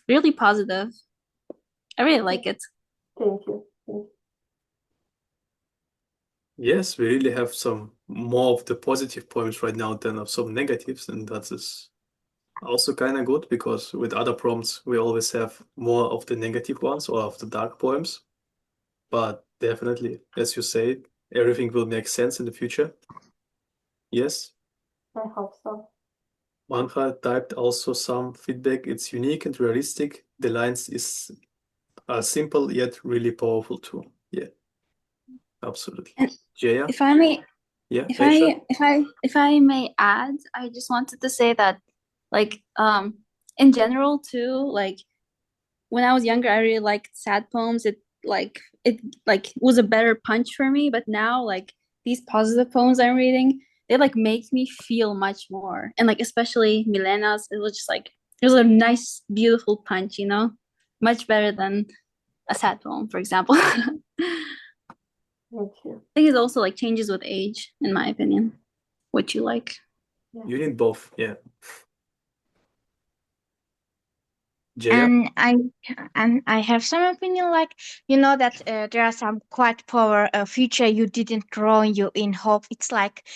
really positive. I really like it. Thank you. Thank you. Yes, we really have some more of the positive poems right now than of some negatives, and that is also kind of good because with other prompts we always have more of the negative ones or of the dark poems. But definitely, as you say, everything will make sense in the future. Yes. I hope so. Mancha typed also some feedback. It's unique and realistic. The lines are simple yet really powerful too. Yeah, absolutely. And Jaya? if I may, Yeah, Aisha? if I may add, I just wanted to say that like in general too, like when I was younger, I really liked sad poems. It was a better punch for me, but now like these positive poems I'm reading, they like make me feel much more. And like especially Milena's, it was just like it was a nice, beautiful punch, you know? Much better than a sad poem, for example. I Thank you. think it also like changes with age, in my opinion, what you like. You need both, yeah. Jaya? And I have some opinion, like, you know, that there are some quite power future you didn't draw you in hope. It's like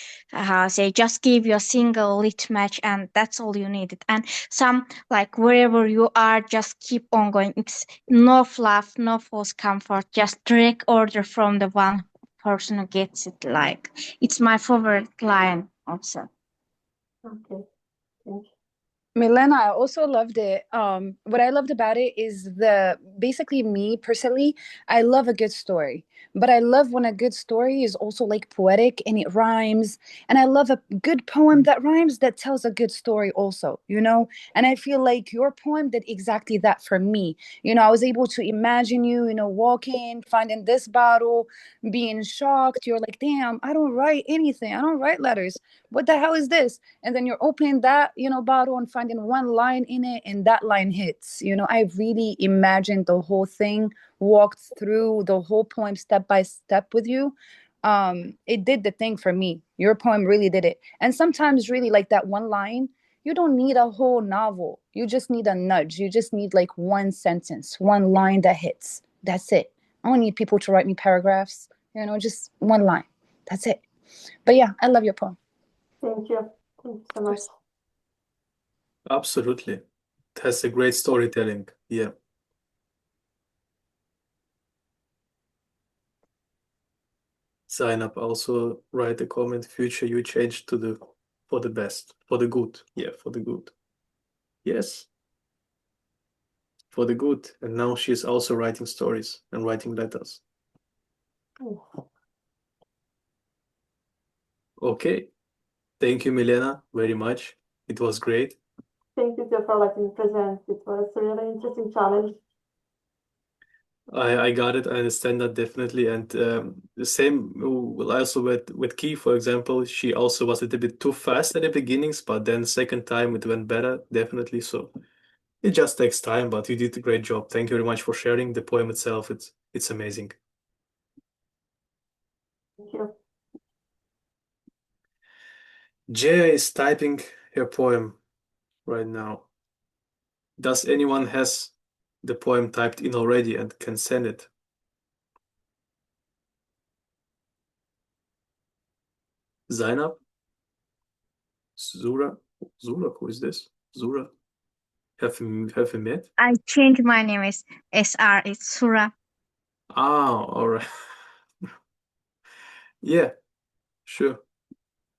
say just give you a single lit match and that's all you needed. And some, like, wherever you are, just keep on going. It's no fluff, no false comfort, just direct order from the one person who gets it. Like, it's my favorite line also. Okay, thank you. Milena, I also loved it. What I loved about it is basically me personally, I love a good story. But I love when a good story is also like poetic and it rhymes. And I love a good poem that rhymes that tells a good story also, you know? And I feel like your poem did exactly that for me. You know, I was able to imagine you, you know, walking, finding this bottle, being shocked. You're like, damn, I don't write anything. I don't write letters. What the hell is this? And then you're opening that, you know, bottle and finding one line in it and that line hits. You know, I really imagined the whole thing, walked through the whole poem step by step with you. It did the thing for me. Your poem really did it. And sometimes really like that one line, you don't need a whole novel. You just need a nudge. You just need like one sentence, one line that hits. That's it. I don't need people to write me paragraphs, you know, just one line. That's it. But yeah, I love your poem. Thank you. Thank you so much. Absolutely. It has a great storytelling. Yeah. Zainab also write a comment, future you changed for the best, for the good. Yeah, for the good. Yes, for the good. And now she's also writing stories and writing letters. Okay. Thank you, Milena, very much. It was great. Thank you too for letting me present. It was a really interesting challenge. I got it. I understand that definitely. And the same also with Key, for example, she also was a little bit too fast at the beginnings, but then second time it went better, definitely. So it just takes time, but you did a great job. Thank you very much for sharing the poem itself. It's amazing. Thank you. Jaya is typing her poem right now. Does anyone has the poem typed in already and can send it? Zainab? Zura? Zura, who is this? Zura? Have we met? I changed my name is SR. It's Sura. Ah, all right. Yeah, sure.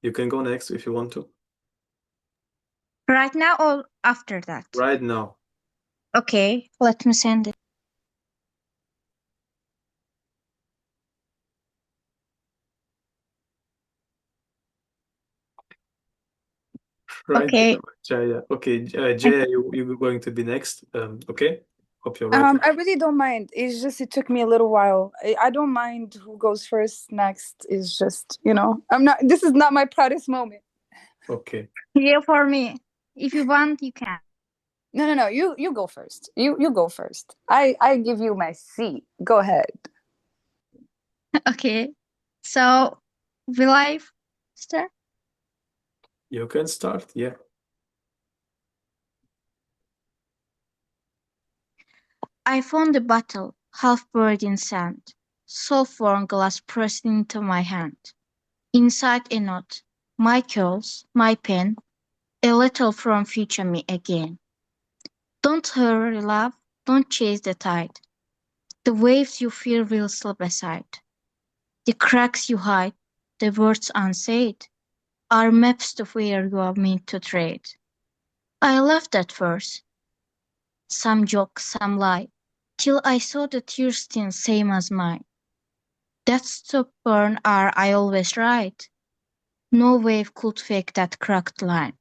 You can go next if you want to. Right now or after that? Right now. Okay, let me send it. Right Okay. now, Jaya. Okay, Jaya, you're going to be next. Okay. Hope you're ready. I really don't mind. It's just it took me a little while. I don't mind who goes first, next. It's just, you know, this is not my proudest moment. Okay. Here for me. If you want, you can. No. You go first. You go first. I give you my seat. Go ahead. Okay. So, will I start? You can start, yeah. I found a bottle, half buried in sand, soft-worn glass pressed into my hand. Inside a note, my curls, my pen, a letter from future me again. Don't hurry, love, don't chase the tide. The waves you fear will slip aside. The cracks you hide, the words unsaid, are maps to where you are meant to tread. I laughed at first, some joke, some lie, till I saw the tears still same as mine. That stubborn are I always right. No wave could fake that cracked line.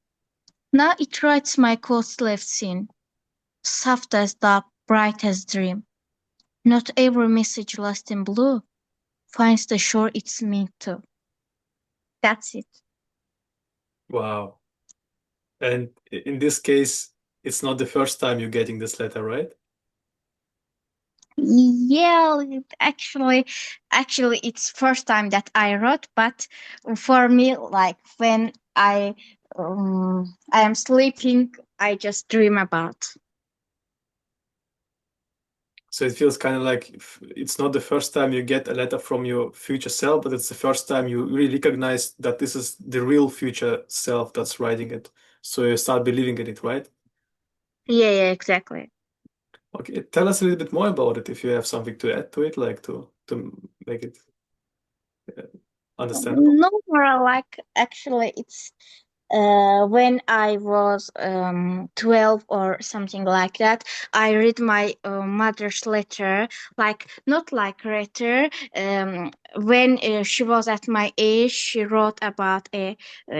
Now it writes my coast left scene, soft as dove, bright as dream. Not every message lost in blue finds the shore it's meant to. That's it. Wow. And in this case, it's not the first time you're getting this letter, right? Yeah, actually, it's first time that I wrote, but for me, like when I am sleeping, I just dream about. So it feels kind of like it's not the first time you get a letter from your future self, but it's the first time you really recognize that this is the real future self that's writing it. So you start believing in it, right? Yeah, exactly. Okay, tell us a little bit more about it if you have something to add to it, like to make it understandable. No more like actually it's when I was 12 or something like that, I read my mother's letter, like not like letter. When she was at my age, she wrote about a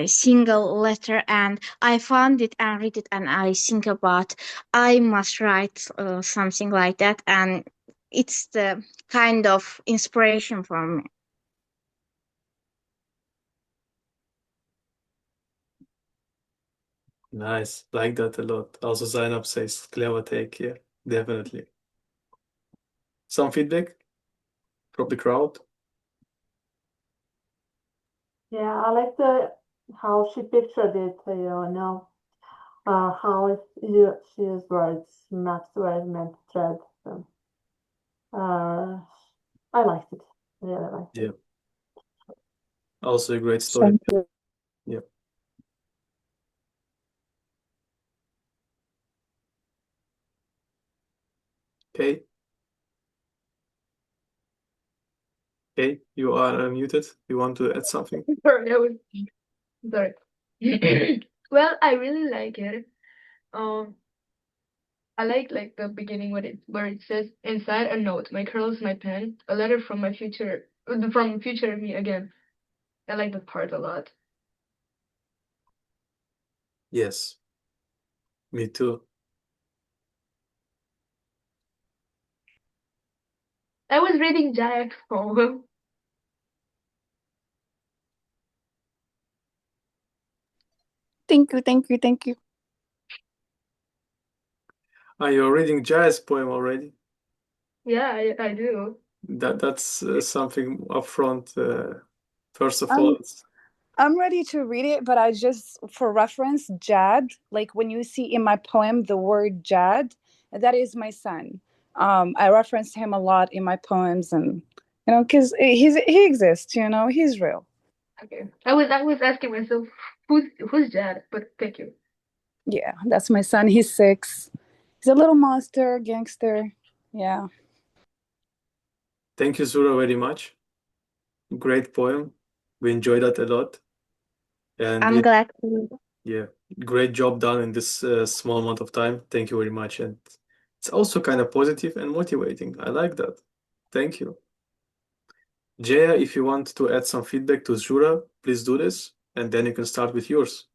single letter, and I found it and read it, and I think about I must write something like that, and it's the kind of inspiration for me. Nice, like that a lot. Also, Zainab says clever take. Yeah, definitely. Some feedback from the crowd. Yeah, I like the how she pictured it, how she used words, Maxwell meant thread. So, I liked it. Really liked it. Yeah, also a great story. Thank you. Yeah. Okay. Okay, you are unmuted. You want to add something? Sorry, sorry. Well, I really like it. Um, I like the beginning where it says inside a note, my curls, my pen, a letter from my future from future me again. I like that part a lot. Yes, me too. I was reading Jack's poem. Thank you, thank you, thank you. Are you reading Jai's poem already? Yeah, I do. That's something upfront. First of Um, all, it's I'm ready to read it, but I just, for reference, Jad, like when you see in my poem the word Jad, that is my son. I reference him a lot in my poems, and because he exists, he's real. Okay. I was asking myself who's Jad, but thank you. Yeah, that's my son. He's 6. He's a little monster, gangster. Yeah. thank you, Zura, very much. Great poem. We enjoyed that a lot. And I'm glad to. yeah, great job done in this small amount of time. Thank you very much. And it's also kind of positive and motivating. I like that. Thank you. Jaya, if you want to add some feedback to Zura, please do this, and then you can start with yours.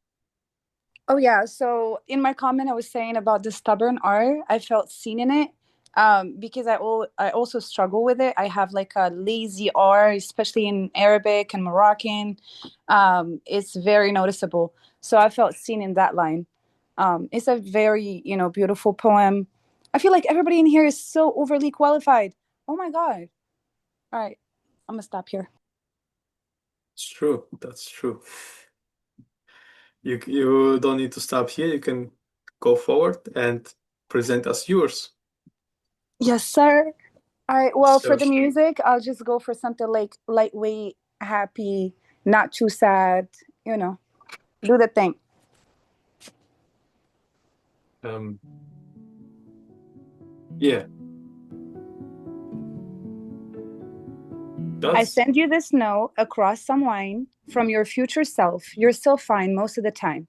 Oh yeah. So in my comment, I was saying about the stubborn R. I felt seen in it, because I also struggle with it. I have like a lazy R, especially in Arabic and Moroccan. It's very noticeable. So I felt seen in that line. It's a very beautiful poem. I feel like everybody in here is so overly qualified. Oh my God. All right, I'm gonna stop here. It's true. That's true. You don't need to stop here. You can go forward and present us yours. Yes, sir. All right. Well, So for the music, I'll just go for something like lightweight, happy, not too sad. Do the thing. Yeah, I that's send you this note across some wine from your future self. You're still fine most of the time.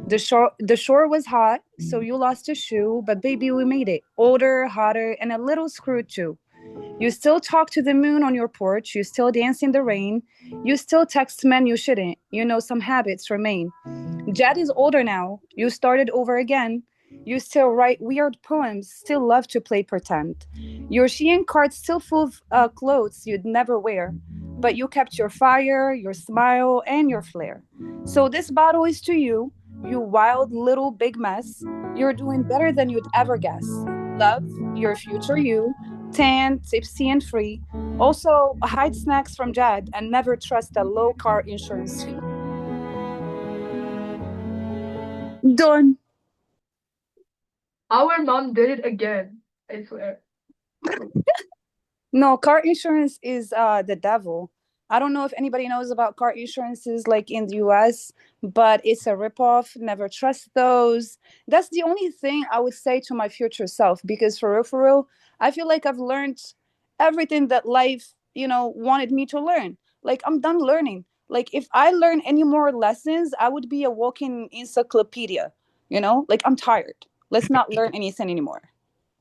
The shore was hot, so you lost a shoe, but baby, we made it. Older, hotter, and a little screwed too. You still talk to the moon on your porch. You still dance in the rain. You still text men you shouldn't. Some habits remain. Jad is older now. You started over again. You still write weird poems, still love to play pretend. Your Shein cart still full of clothes you'd never wear. But you kept your fire, your smile, and your flair. So this bottle is to you, you wild little big mess. You're doing better than you'd ever guess. Love, your future you, tan, tipsy, and free. Also, hide snacks from Jad and never trust a low car insurance fee. Done. Our mom did it again. I swear. No, car insurance is the devil. I don't know if anybody knows about car insurances like in the US, but it's a ripoff. Never trust those. That's the only thing I would say to my future self because for real, I feel like I've learned everything that life, wanted me to learn. Like I'm done learning. Like if I learn any more lessons, I would be a walking encyclopedia, Like I'm tired. Let's not learn anything anymore.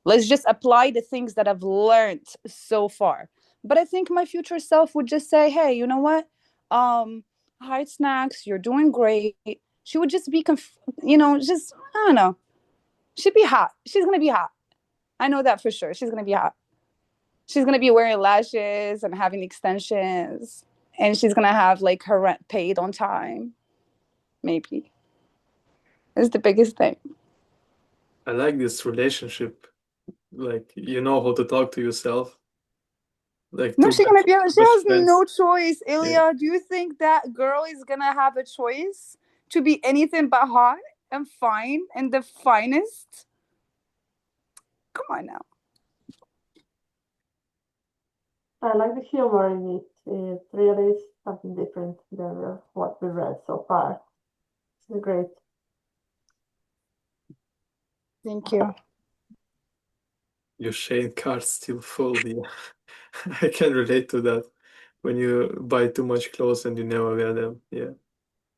Let's just apply the things that I've learned so far. But I think my future self would just say, hey, you know what? Hi, Snacks, you're doing great. She would just be, just, I don't know. She'd be hot. She's going to be hot. I know that for sure. She's going to be hot. She's going to be wearing lashes and having extensions. And she's going to have like her rent paid on time. Maybe. It's the biggest thing. I like this relationship. Like you know how to talk to yourself. Like No, two she's gonna be. best She has friends. no choice, Yeah. Ilya. Do you think that girl is gonna have a choice to be anything but hot and fine and the finest? Come on now. I like the humor in it. It really is something different than what we read so far. It's great. Thank you. Your Shane card's still full. Yeah. I can relate to that. When you buy too much clothes and you never wear them. Yeah.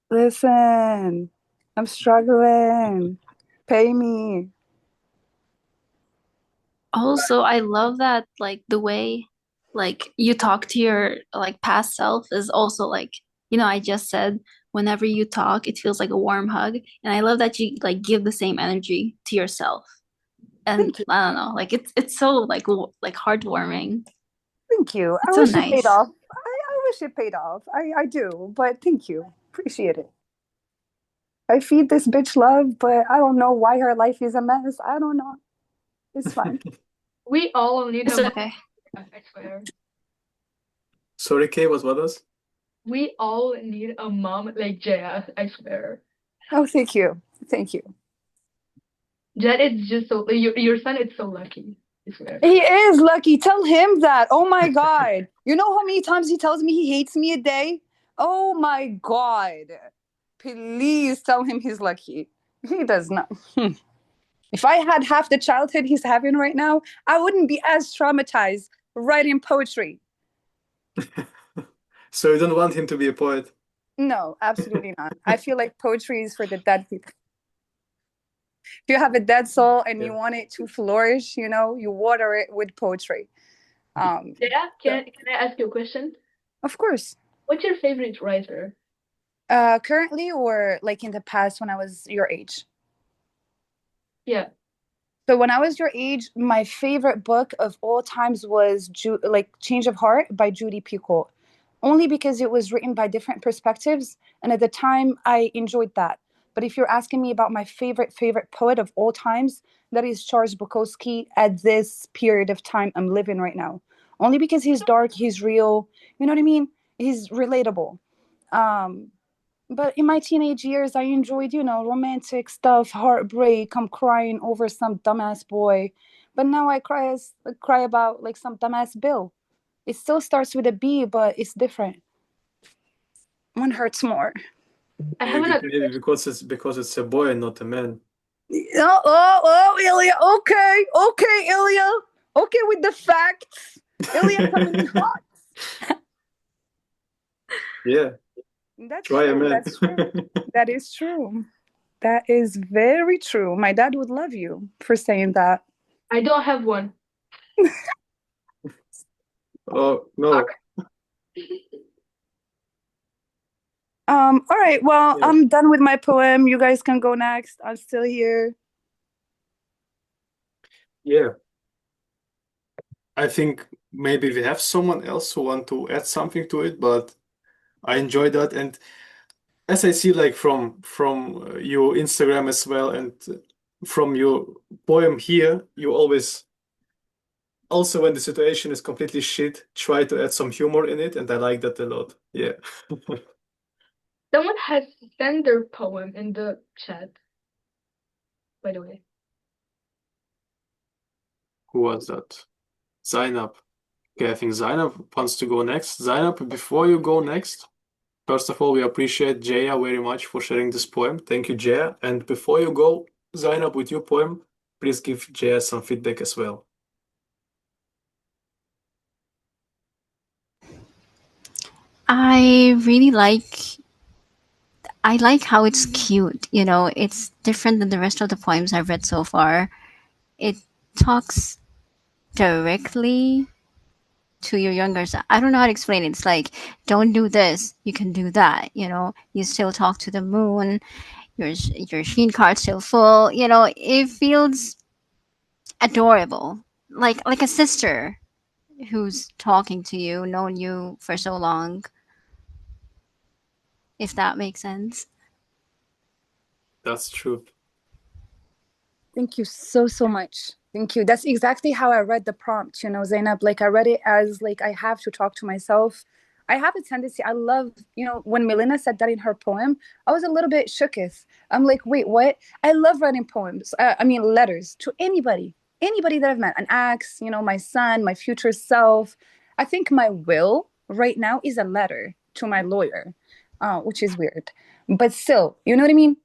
Listen, I'm struggling. Pay me. Also, I love that like the way like you talk to your like past self is also like, I just said whenever you talk, it feels like a warm hug. And I love that you like give the same energy to yourself. And Thank you. I don't know, like it's so like heartwarming. Thank you. I It's so wish it paid nice. off. I wish it paid off. I do, but thank you. Appreciate it. I feed this bitch love, but I don't know why her life is a mess. I don't know. It's fine. We all need It's a okay. mom, I swear. Sorry, Kay, what was? We all need a mom like Jaya, I swear. Oh, thank you. Thank you. Jaya is just so your son is so lucky, I swear. He is lucky. Tell him that. Oh my God. You know how many times he tells me he hates me a day? Oh my God. Please tell him he's lucky. He does not. If I had half the childhood he's having right now, I wouldn't be as traumatized writing poetry. So you don't want him to be a poet? No, absolutely not. I feel like poetry is for the dead people. If you have a dead soul and you want it to flourish, you water it with poetry. Jaya, can I ask you a question? Of course. What's your favorite writer? Currently or like in the past when I was your age? Yeah. So when I was your age, my favorite book of all times was Change of Heart by Judy Picoult. Only because it was written by different perspectives, and at the time I enjoyed that. But if you're asking me about my favorite poet of all times, that is Charles Bukowski at this period of time I'm living right now. Only because he's dark, he's real, you know what I mean? He's relatable. But in my teenage years, I enjoyed, romantic stuff, heartbreak. I'm crying over some dumbass boy. But now I cry about like some dumbass Bill. It still starts with a B, but it's different. One hurts more. I have another Maybe because it's a boy and not a man. Oh, Ilya. Okay, Ilya. Okay with the facts. Ilya coming in hot. Yeah. That's Try a true. man. That's true. That is true. That is very true. My dad would love you for saying that. I don't have one. Oh no. All right. Well, Yeah. I'm done with my poem. You guys can go next. I'm still here. Yeah. I think maybe we have someone else who want to add something to it, but I enjoy that. And as I see, like from your Instagram as well, and from your poem here, you always also when the situation is completely shit, try to add some humor in it, and I like that a lot. Yeah. Someone has sent their poem in the chat, by the way. Who was that? Zainab. Okay, I think Zainab wants to go next. Zainab, before you go next, first of all, we appreciate Jaya very much for sharing this poem. Thank you, Jaya. And before you go, Zainab, with your poem, please give Jaya some feedback as well. I like how it's cute. You know, it's different than the rest of the poems I've read so far. It talks directly to your younger self. I don't know how to explain it. It's like, don't do this, you can do that. You know, you still talk to the moon. Your Sheen card's still full. You know, it feels adorable, like a sister who's talking to you, known you for so long. If that makes sense. That's true. Thank you so, so much. Thank you. That's exactly how I read the prompt, Zainab. Like I read it as like I have to talk to myself. I have a tendency, I love, when Milena said that in her poem, I was a little bit shooketh. I'm like, wait, what? I love writing poems. Letters to anybody that I've met, an ex, my son, my future self. I think my will right now is a letter to my lawyer, which is weird. But still, you know what I mean?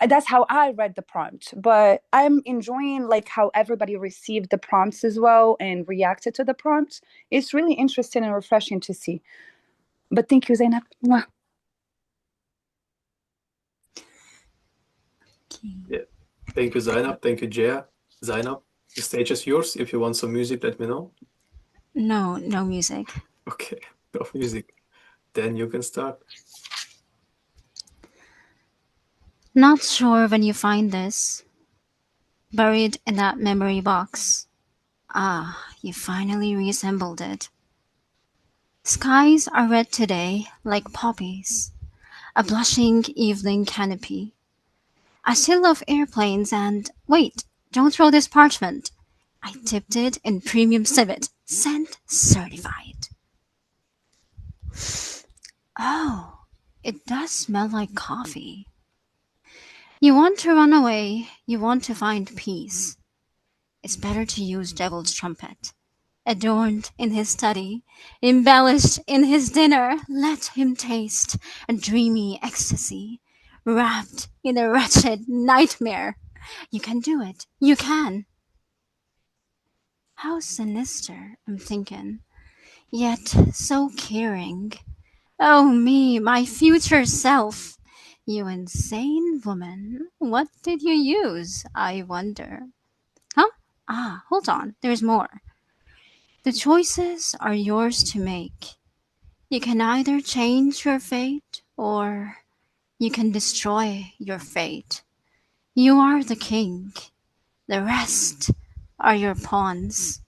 That's how I read the prompt, but I'm enjoying like how everybody received the prompts as well and reacted to the prompts. It's really interesting and refreshing to see. But thank you, Zainab. Mwah. Yeah. Thank you, Zainab. Thank you, Jaya. Zainab, the stage is yours. If you want some music, let me know. No music. Okay, no music. Then you can start. Not sure when you find this. Buried in that memory box. Ah, you finally reassembled it. Skies are red today, like poppies. A blushing evening canopy. I still love airplanes and wait, don't throw this parchment. I tipped it in premium civet, scent certified. Oh, it does smell like coffee. You want to run away, you want to find peace. It's better to use Devil's trumpet. Adorned in his study, embellished in his dinner, let him taste a dreamy ecstasy, wrapped in a wretched nightmare. You can do it. You can. How sinister, I'm thinking, yet so caring. Oh, me, my future self. You insane woman. What did you use, I wonder? Huh? Ah, hold on. There's more. The choices are yours to make. You can either change your fate or you can destroy your fate. You are the king. The rest are your pawns.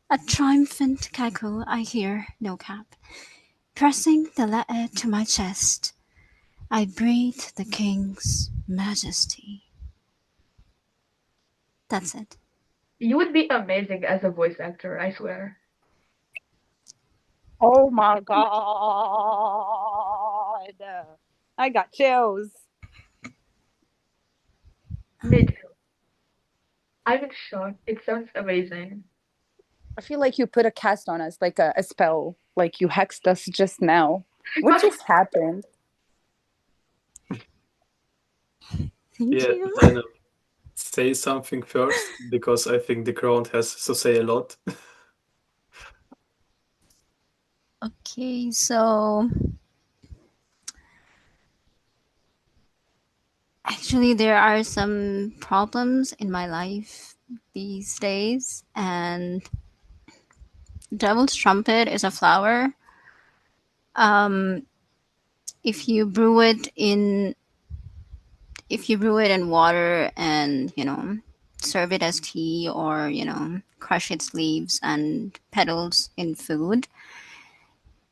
A triumphant cackle I hear, no cap. Pressing the letter to my chest, I breathe the king's majesty. That's it. You would be amazing as a voice actor, I swear. Oh my God. I got chills. Me too. I'm in shock. It sounds amazing. I feel like you put a cast on us, like a spell, like you hexed us just now. What just happened? Thank Yeah, you. Zainab, say something first because I think the crowd has to say a lot. Okay, so actually, there are some problems in my life these days, and Devil's Trumpet is a flower. Um, if you brew it in water and serve it as tea, or crush its leaves and petals in food,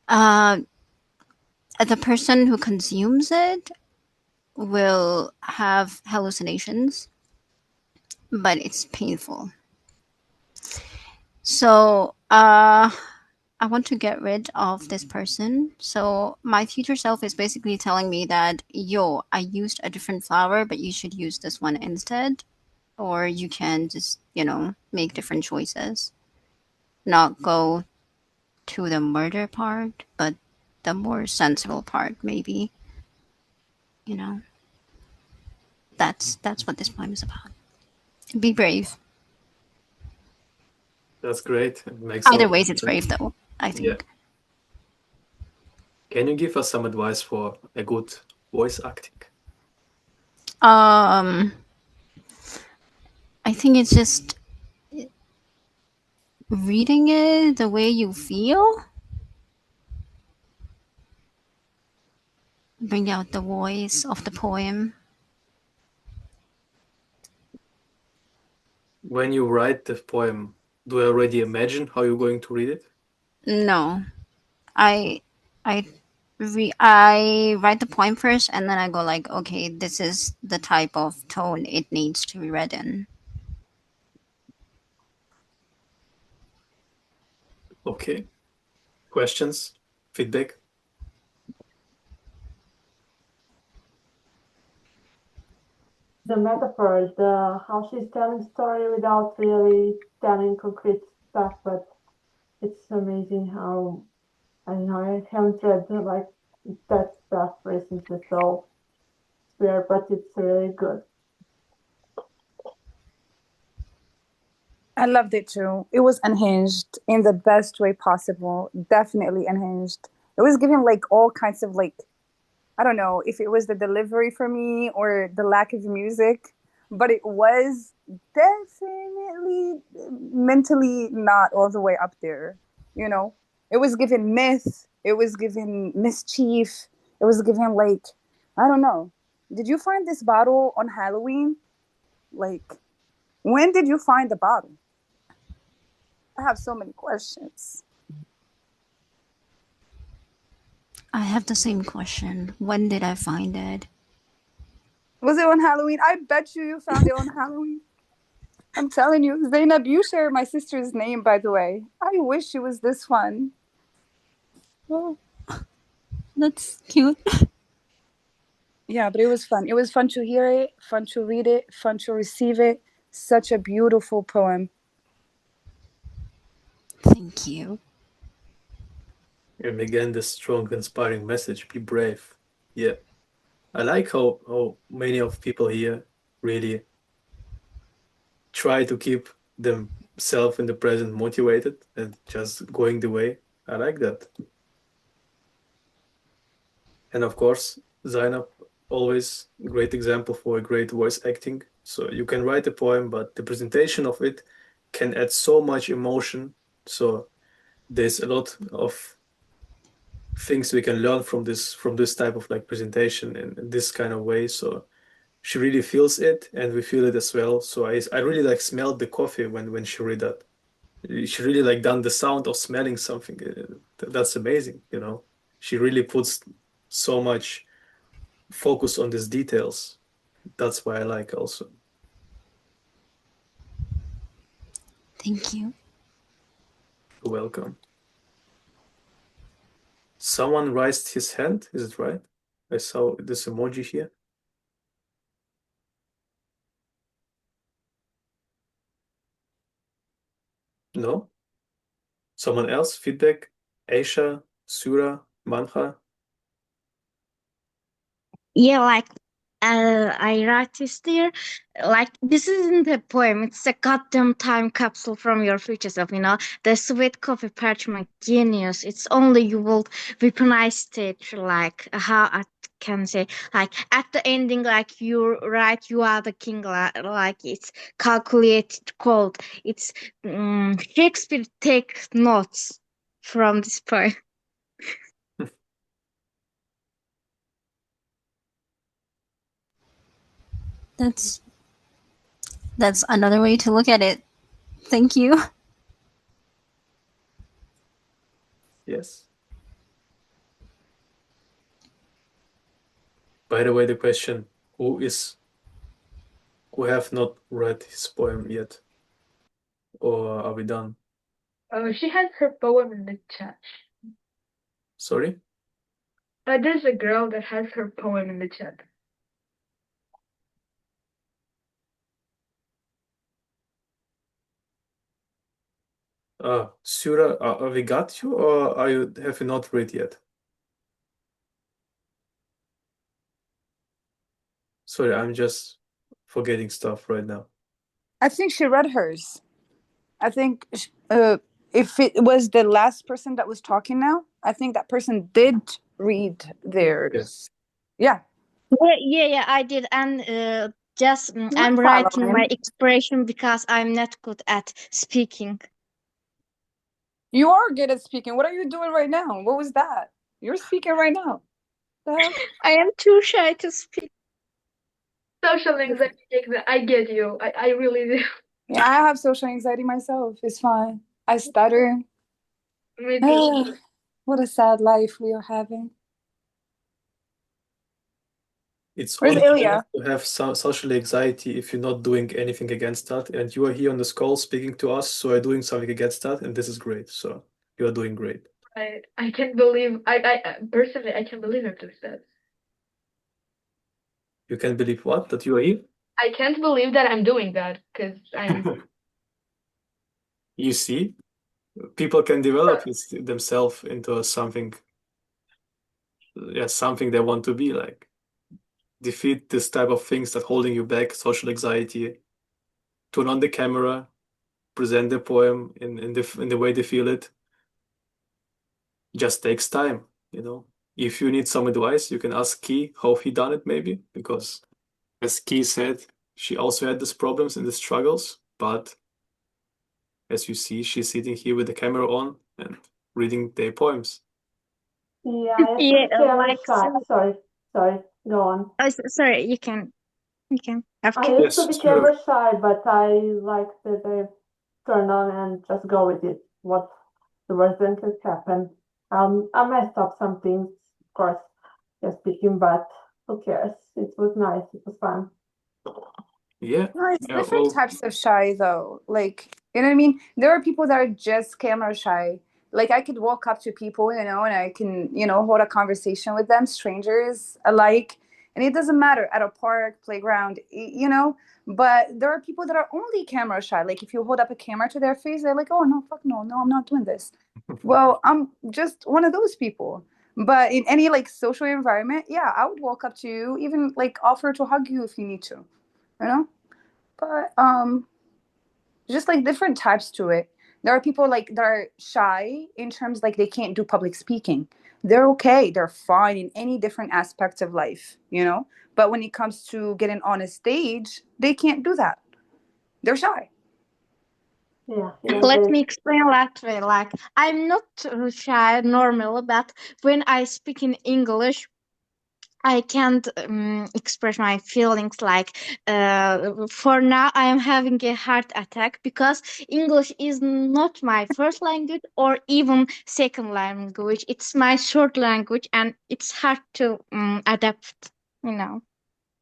the person who consumes it will have hallucinations, but it's painful. So I want to get rid of this person. So my future self is basically telling me that, yo, I used a different flower, but you should use this one instead. or you can just, make different choices. Not go to the murder part, but the more sensible part, maybe. You know, that's what this poem is about. Be brave. That's great. It makes Either all ways, it's sense. brave, though, I think. Yeah. Can you give us some advice for a good voice acting? I think it's just reading it the way you feel. Bring out the voice of the poem. When you write the poem, do you already imagine how you're going to read it? No, I write the poem first, and then I go like, okay, this is the type of tone it needs to be read in. Okay. Questions? Feedback? The metaphor, how she's telling story without really telling concrete stuff, but it's amazing how I haven't read like that stuff recently, so it's weird, but it's really good. I loved it too. It was unhinged in the best way possible. Definitely unhinged. It was giving like all kinds of like, I don't know if it was the delivery for me or the lack of music, but it was definitely mentally not all the way up there. You know, it was given myth, it was given mischief, it was given like, I don't know. Did you find this bottle on Halloween? Like, when did you find the bottle? I have so many questions. I have the same question. When did I find it? Was it on Halloween? I bet you found it on Halloween. I'm telling you, Zainab, you share my sister's name, by the way. I wish it was this one. Oh, that's cute. Yeah, but it was fun. It was fun to hear it, fun to read it, fun to receive it. Such a beautiful poem. Thank you. And again, the strong, inspiring message, be brave. Yeah. I like how many of people here really try to keep themselves in the present motivated and just going the way. I like that. And of course, Zainab, always great example for a great voice acting. So you can write a poem, but the presentation of it can add so much emotion. So there's a lot of things we can learn from this type of like presentation in this kind of way. So she really feels it and we feel it as well. So I really like smelled the coffee when she read that. She really like done the sound of smelling something. That's amazing, you know. She really puts so much focus on these details. That's why I like also. Thank you. You're welcome. Someone raised his hand, is it right? I saw this emoji here. No? Someone else? Feedback? Aisha, Sura, Manha? Yeah, like I write this there. Like this isn't a poem, it's a goddamn time capsule from your future self, you know. The sweet coffee parchment genius. It's only you will weaponize it like how I can say like at the ending like you write you are the king like it's calculated cold. It's Shakespeare takes notes from this poem. That's another way to look at it. Thank you. Yes. By the way, the question, who have not read his poem yet? Or are we done? She has her poem in the chat. Sorry? There's a girl that has her poem in the chat. Sura, we got you, or have you not read yet? Sorry, I'm just forgetting stuff right now. I think she read hers. I think if it was the last person that was talking now, I think that person did read theirs. Yeah. Yeah, I did. And just I'm You're writing my following. expression because I'm not good at speaking. You are good at speaking. What are you doing right now? What was that? You're speaking right now. The hell? I am too shy to speak. Social anxiety, I get you. I really do. Yeah, I have social anxiety myself. It's fine. I stutter. Me too. What a sad life we are having. It's Where's only Ilya? enough to have some social anxiety if you're not doing anything against that. And you are here on this call speaking to us, so you're doing something against that, and this is great. So you are doing great. I can't believe personally I can't believe I'm doing that. You can believe what? That you are here? I can't believe that I'm doing that because I'm You see, people can develop themselves into something, something they want to be like. Defeat this type of things that holding you back, social anxiety, turn on the camera, present the poem in the way they feel it. Just takes time, you know. If you need some advice, you can ask Key how he done it maybe, because as Key said, she also had these problems and the struggles, but as you see, she's sitting here with the camera on and reading their poems. Yeah, I used to Yeah, be camera like shy. Sorry, go on. sorry, you can have I used Yes, to be sure. camera shy, but I like that they turn on and just go with it. What the worst that can happen. I messed up some things, of course, just speaking, but who cares? It was nice. It was fun. Yeah, No, it's yeah, different well, types of shy though. Like, you know what I mean? There are people that are just camera shy. Like I could walk up to people, and I can, hold a conversation with them, strangers alike, and it doesn't matter at a park, playground, But there are people that are only camera shy. Like if you hold up a camera to their face, they're like, "Oh no, fuck no, no, I'm not doing this." Well, I'm just one of those people. But in any like social environment, yeah, I would walk up to you, even like offer to hug you if you need to, you know? But just like different types to it. There are people like that are shy in terms like they can't do public speaking. They're okay, they're fine in any different aspects of life. But when it comes to getting on a stage, they can't do that. They're shy. Yeah, Let me explain that way. Like I'm not shy normally, but when I speak in English, I can't express my feelings. Like for now, I am having a heart attack because English is not my first language or even second language. It's my third language, and it's hard to adapt. You know.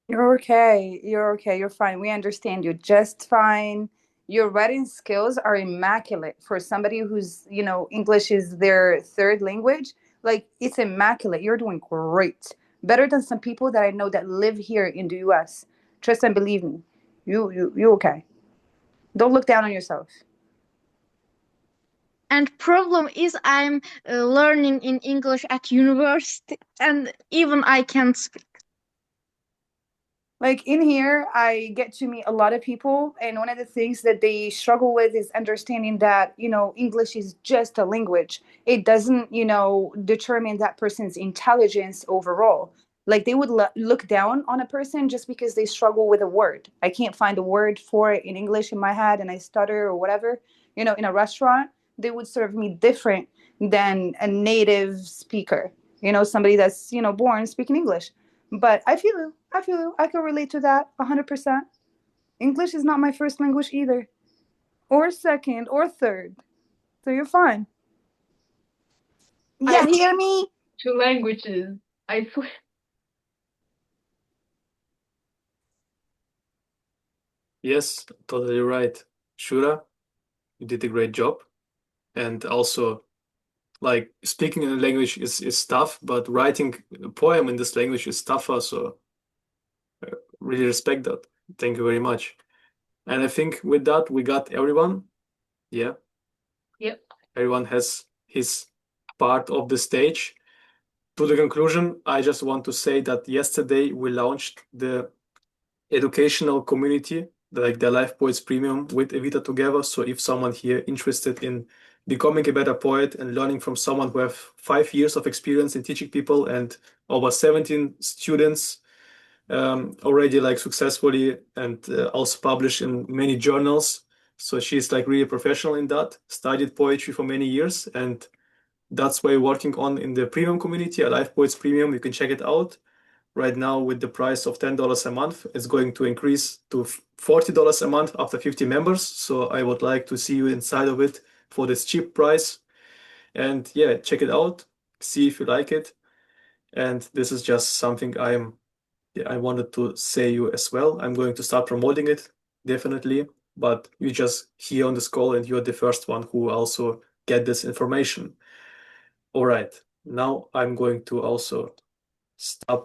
You're okay. You're okay. You're fine. We understand you just fine. Your writing skills are immaculate for somebody who's, English is their third language. Like it's immaculate. You're doing great. Better than some people that I know that live here in the US. Trust and believe me. You okay. Don't look down on yourself. And problem is I'm learning in English at university, and even I can't speak. Like in here, I get to meet a lot of people, and one of the things that they struggle with is understanding that, English is just a language. It doesn't, determine that person's intelligence overall. Like they would look down on a person just because they struggle with a word. I can't find a word for it in English in my head and I stutter or whatever. In a restaurant, they would serve me different than a native speaker, somebody that's, born speaking English. But I feel you. I feel you. I can relate to that 100%. English is not my first language either, or second, or third. So you're fine. Yeah, hear me? 2 languages. I swear. yes, totally right. Shura, you did a great job. And also, like, speaking in a language is tough, but writing a poem in this language is tougher. So, really respect that. Thank you very much. And I think with that, we got everyone. Yeah. Yep. Everyone has his part of the stage. To the conclusion, I just want to say that yesterday we launched the educational community, like the Life Poets Premium with Evita together. So if someone here interested in becoming a better poet and learning from someone who have 5 years of experience in teaching people and over 17 students already like successfully and also published in many journals. So she's like really professional in that, studied poetry for many years, and that's why we're working on in the premium community, a Life Poets Premium. You can check it out. Right now, with the price of $10 a month, it's going to increase to $40 a month after 50 members. So I would like to see you inside of it for this cheap price. And yeah, check it out, see if you like it. And this is just something I wanted to say you as well. I'm going to start promoting it, definitely. But you just here on this call and you're the first one who also get this information. All right, now I'm going to also stop